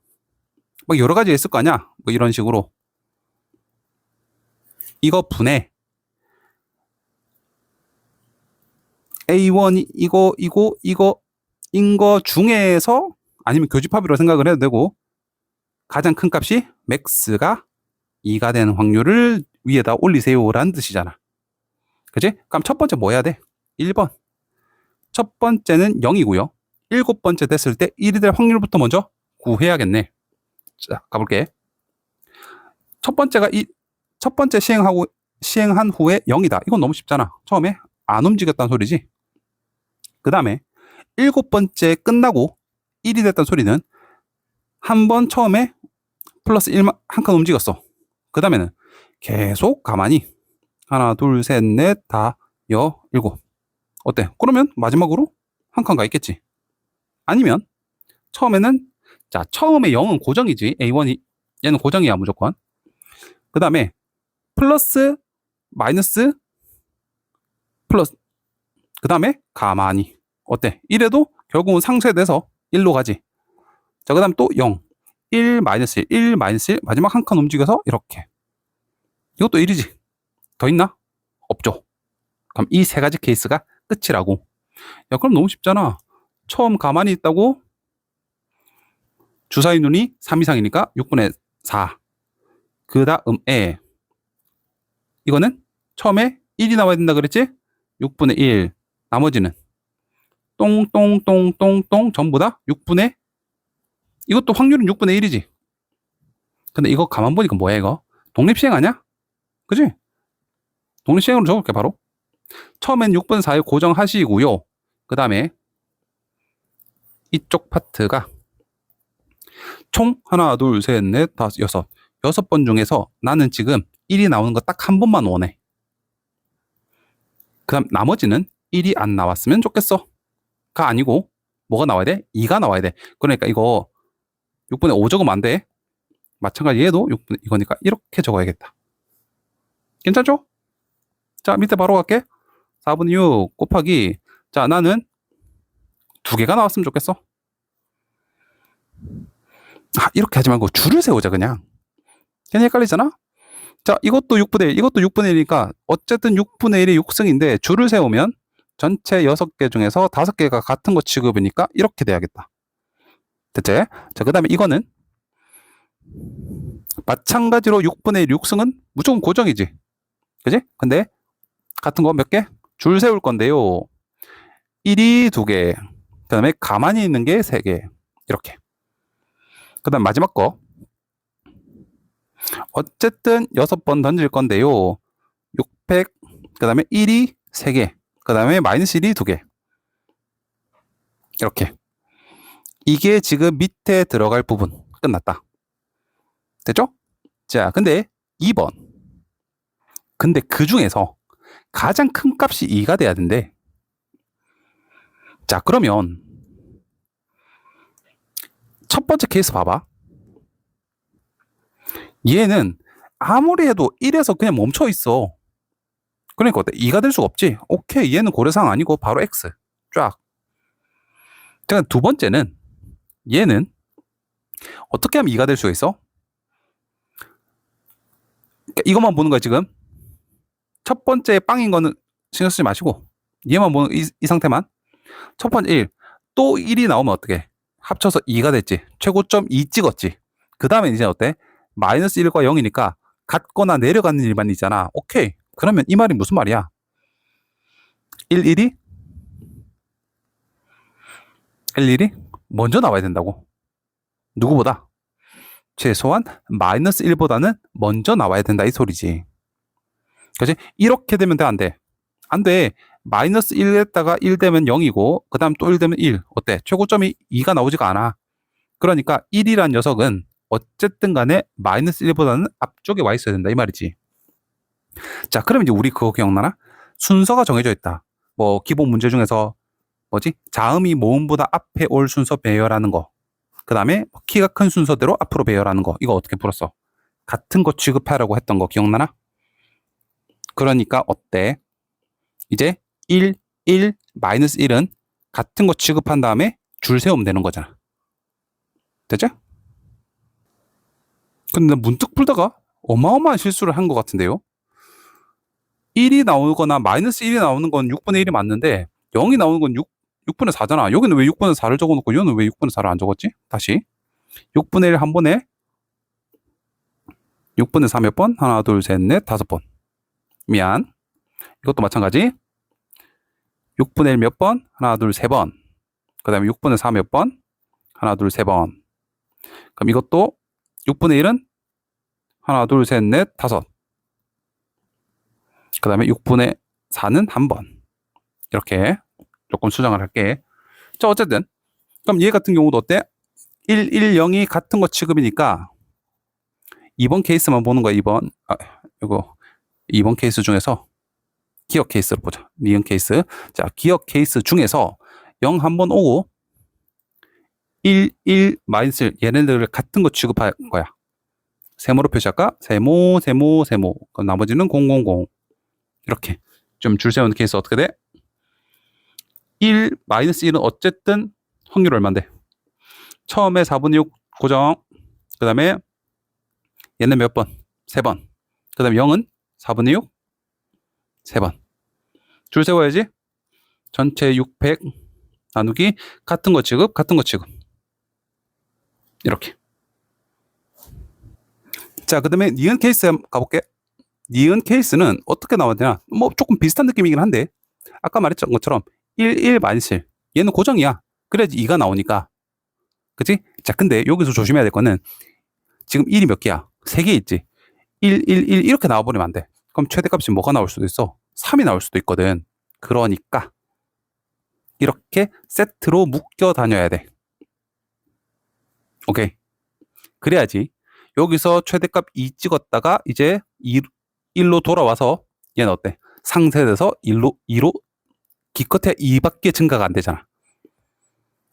막 여러 가지 있을 거 아니야? 뭐 이런 식으로 이거 분해 A1이 이거인 거 중에서 아니면 교집합으로 생각을 해도 되고 가장 큰 값이 맥스가 2가 되는 확률을 위에다 올리세요 라는 뜻이잖아. 그치? 그럼 첫 번째 뭐 해야 돼? 1번. 첫 번째는 0이고요. 7번째 됐을 때 1이 될 확률부터 먼저 구해야겠네. 자, 가볼게. 첫 번째 시행한 후에 0이다. 이건 너무 쉽잖아. 처음에 안 움직였다는 소리지. 그 다음에 7번째 끝나고 1이 됐다는 소리는 한 번 처음에 플러스 1만 한 칸 움직였어. 그 다음에는 계속 가만히 하나, 둘, 셋, 넷, 다, 여, 일곱. 어때? 그러면 마지막으로 한 칸 가 있겠지. 아니면 처음에는 자, 처음에 0은 고정이지. A1이 얘는 고정이야 무조건. 그 다음에 플러스 마이너스 플러스 그 다음에 가만히 어때? 이래도 결국은 상쇄돼서 1로 가지. 자, 그 다음 또 0 1 마이너스 1 마이너스 1 마지막 한 칸 움직여서 이렇게. 이것도 1이지. 더 있나? 없죠. 그럼 이 세 가지 케이스가 끝이라고. 야, 그럼 너무 쉽잖아. 처음 가만히 있다고 주사위 눈이 3 이상이니까 6분의 4. 그 다음에 이거는 처음에 1이 나와야 된다 그랬지? 6분의 1. 나머지는 똥똥똥똥똥 전부 다 6분의 이것도 확률은 6분의 1이지. 근데 이거 가만 보니까 뭐야 이거? 독립시행 아니야? 그지? 독립시행으로 적을게 바로. 처음엔 6분의 4에 고정하시고요. 그 다음에 이쪽 파트가 총 하나 둘 셋 넷 다섯 여섯 번 중에서 나는 지금 1이 나오는 거 딱 한 번만 원해. 그 다음 나머지는 1이 안 나왔으면 좋겠어 가 아니고 뭐가 나와야 돼? 2가 나와야 돼. 그러니까 이거 6분의 5 적으면 안 돼. 마찬가지 얘도 6분의 이거니까 이렇게 적어야겠다. 괜찮죠? 자, 밑에 바로 갈게. 4분의 6 곱하기 자, 나는 2개가 나왔으면 좋겠어. 아, 이렇게 하지 말고 줄을 세우자 그냥. 괜히 헷갈리잖아? 자, 이것도 6분의 1, 이것도 6분의 1이니까 어쨌든 6분의 1이 6승인데 줄을 세우면 전체 6개 중에서 5개가 같은 거 취급이니까 이렇게 돼야겠다. 됐지? 자, 그 다음에 이거는 마찬가지로 6분의 1 6승은 무조건 고정이지. 그지? 근데 같은 거 몇 개? 줄 세울 건데요. 1이 2개, 그 다음에 가만히 있는 게 3개. 이렇게. 그 다음 마지막 거. 어쨌든 6번 던질 건데요. 600, 그 다음에 1이 3개, 그 다음에 마이너스 1이 2개. 이렇게. 이게 지금 밑에 들어갈 부분. 끝났다. 됐죠? 자, 근데 2번. 근데 그 중에서 가장 큰 값이 2가 돼야 된대. 자, 그러면 첫 번째 케이스 봐봐. 얘는 아무리 해도 1에서 그냥 멈춰 있어. 그러니까 어때? 2가 될 수가 없지. 오케이, 얘는 고려사항 아니고 바로 X. 쫙. 자, 두 번째는 얘는 어떻게 하면 2가 될 수가 있어? 그러니까 이것만 보는 거야, 지금. 첫 번째 빵인 거는 신경 쓰지 마시고 얘만 보는 이 상태만. 첫 번째 1. 또 1이 나오면 어떻게? 합쳐서 2가 됐지. 최고점 2 찍었지. 그 다음에 이제 어때? 마이너스 1과 0이니까 같거나 내려가는 일만 있잖아. 오케이. 그러면 이 말이 무슨 말이야? 1, 1이? 1, 1이 먼저 나와야 된다고. 누구보다? 최소한 마이너스 1보다는 먼저 나와야 된다 이 소리지. 그치? 이렇게 되면 돼, 안 돼? 안 돼. 마이너스 1 했다가 1 되면 0이고 그 다음 또 1 되면 1. 어때? 최고점이 2가 나오지가 않아. 그러니까 1이란 녀석은 어쨌든 간에 마이너스 1보다는 앞쪽에 와 있어야 된다 이 말이지. 자, 그럼 이제 우리 그거 기억나나? 순서가 정해져 있다. 뭐 기본 문제 중에서 뭐지? 자음이 모음보다 앞에 올 순서 배열하는 거. 그 다음에 키가 큰 순서대로 앞으로 배열하는 거. 이거 어떻게 풀었어? 같은 거 취급하라고 했던 거 기억나나? 그러니까 어때? 이제 1, 1, 마이너스 1은 같은 거 취급한 다음에 줄 세우면 되는 거잖아. 되죠? 근데 문득 풀다가 어마어마한 실수를 한 것 같은데요? 1이 나오거나 마이너스 1이 나오는 건 6분의 1이 맞는데 0이 나오는 건 6분의 4잖아. 여기는 왜 6분의 4를 적어놓고 여기는 왜 6분의 4를 안 적었지? 다시 6분의 1 한 번에 6분의 4 몇 번? 하나, 둘, 셋, 넷, 5번. 미안. 이것도 마찬가지. 6분의 1 몇 번? 하나, 둘, 3번. 그 다음에 6분의 4 몇 번? 하나, 둘, 3번. 그럼 이것도 6분의 1은 하나, 둘, 셋, 넷, 5. 그 다음에 6분의 4는 한 번. 이렇게 조금 수정을 할게. 자, 어쨌든. 그럼 얘 같은 경우도 어때? 1, 1, 0이 같은 거 취급이니까 2번 케이스만 보는 거야, 2번. 이거 2번 케이스 중에서 기억 케이스를 보자. 니은 케이스. 자, 기억 케이스 중에서 0 한 번 오고 1, 1, 마이너스 1 얘네들을 같은 거 취급할 거야. 세모로 표시할까? 세모, 세모, 세모. 그럼 나머지는 000. 이렇게 좀 줄 세우는 케이스 어떻게 돼? 1, 마이너스 1은 어쨌든 확률 얼마인데? 처음에 4분의 6 고정. 그 다음에 얘는 몇 번? 3번. 그 다음에 0은 4분의 6 3번. 줄 세워야지. 전체 600 나누기 같은 거 취급, 같은 거 취급. 이렇게. 자, 그 다음에 니은 케이스 가볼게. 니은 케이스는 어떻게 나왔냐? 뭐 조금 비슷한 느낌이긴 한데 아까 말했던 것처럼 1, 1, 마이너스 1. 얘는 고정이야. 그래야지 2가 나오니까. 그치? 자, 근데 여기서 조심해야 될 거는 지금 1이 몇 개야? 3개 있지? 1, 1, 1 이렇게 나와버리면 안 돼. 그럼 최대값이 뭐가 나올 수도 있어? 3이 나올 수도 있거든. 그러니까 이렇게 세트로 묶여 다녀야 돼. 오케이. 그래야지 여기서 최대값 2 찍었다가 이제 1로 돌아와서 얘는 어때? 상쇄돼서 2로 기껏해 2밖에 증가가 안 되잖아.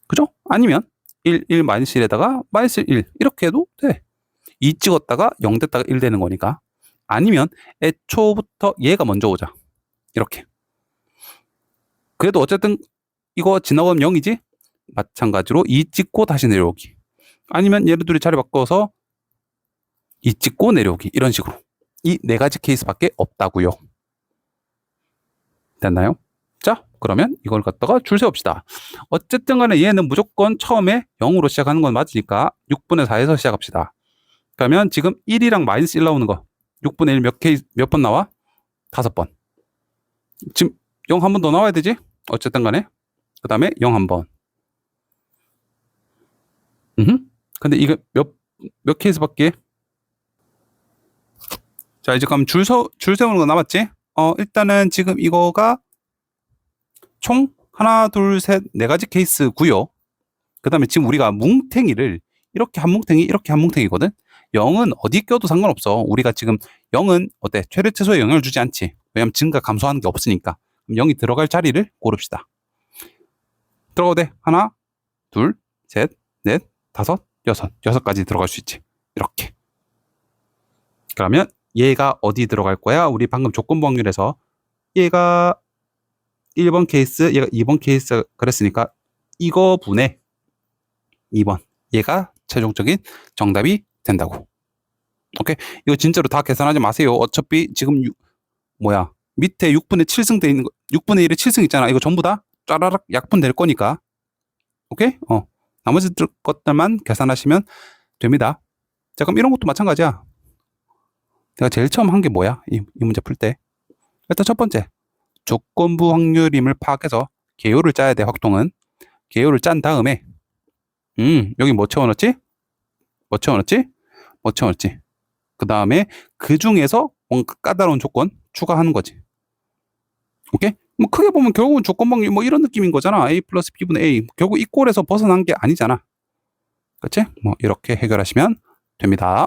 그죠? 아니면 1, 1, 마이너스 1에다가 마이너스 1 이렇게 해도 돼. 2 찍었다가 0 됐다가 1 되는 거니까. 아니면 애초부터 얘가 먼저 오자. 이렇게. 그래도 어쨌든 이거 지나가면 0이지? 마찬가지로 2 찍고 다시 내려오기. 아니면 얘를 둘이 자리 바꿔서 이 찍고 내려오기 이런 식으로 이 네 가지 케이스밖에 없다고요. 됐나요? 자, 그러면 이걸 갖다가 줄 세웁시다. 어쨌든 간에 얘는 무조건 처음에 0으로 시작하는 건 맞으니까 6분의 4에서 시작합시다. 그러면 지금 1이랑 마이너스 1 나오는 거 6분의 1 몇 번 나와? 5번. 지금 0 한 번 더 나와야 되지? 어쨌든 간에 그 다음에 0 한 번. 근데 이거 몇 케이스밖에? 자, 이제 그럼 줄 세우는 거 남았지? 일단은 지금 이거가 총 하나, 둘, 셋, 네 가지 케이스고요. 그 다음에 지금 우리가 뭉탱이를 이렇게 한 뭉탱이, 이렇게 한 뭉탱이거든? 0은 어디 껴도 상관없어. 우리가 지금 0은 어때? 최대 최소에 영향을 주지 않지. 왜냐면 증가 감소하는 게 없으니까. 그럼 0이 들어갈 자리를 고릅시다. 들어가도 돼. 하나, 둘, 셋, 넷, 다섯, 여섯 가지 들어갈 수 있지. 이렇게. 그러면 얘가 어디 들어갈 거야? 우리 방금 조건부 확률에서 얘가 1번 케이스, 얘가 2번 케이스 그랬으니까 이거 분의 2번. 얘가 최종적인 정답이 된다고. 오케이? 이거 진짜로 다 계산하지 마세요. 어차피 지금 밑에 6분의 7승 돼 있는 거, 6분의 1에 7승 있잖아. 이거 전부 다 짜라락 약분 될 거니까. 오케이? 나머지 것들만 계산하시면 됩니다. 자, 그럼 이런 것도 마찬가지야. 내가 제일 처음 한 게 뭐야? 이 문제 풀 때. 일단 첫 번째. 조건부 확률임을 파악해서 개요를 짜야 돼, 확동은. 개요를 짠 다음에, 여기 뭐 채워넣었지? 그 다음에 그 중에서 뭔가 까다로운 조건 추가하는 거지. 오케이? 뭐 크게 보면 결국은 조건 확률 뭐 이런 느낌인 거잖아. A 플러스 B분의 A. 결국 이 꼴에서 벗어난 게 아니잖아. 그치? 뭐 이렇게 해결하시면 됩니다.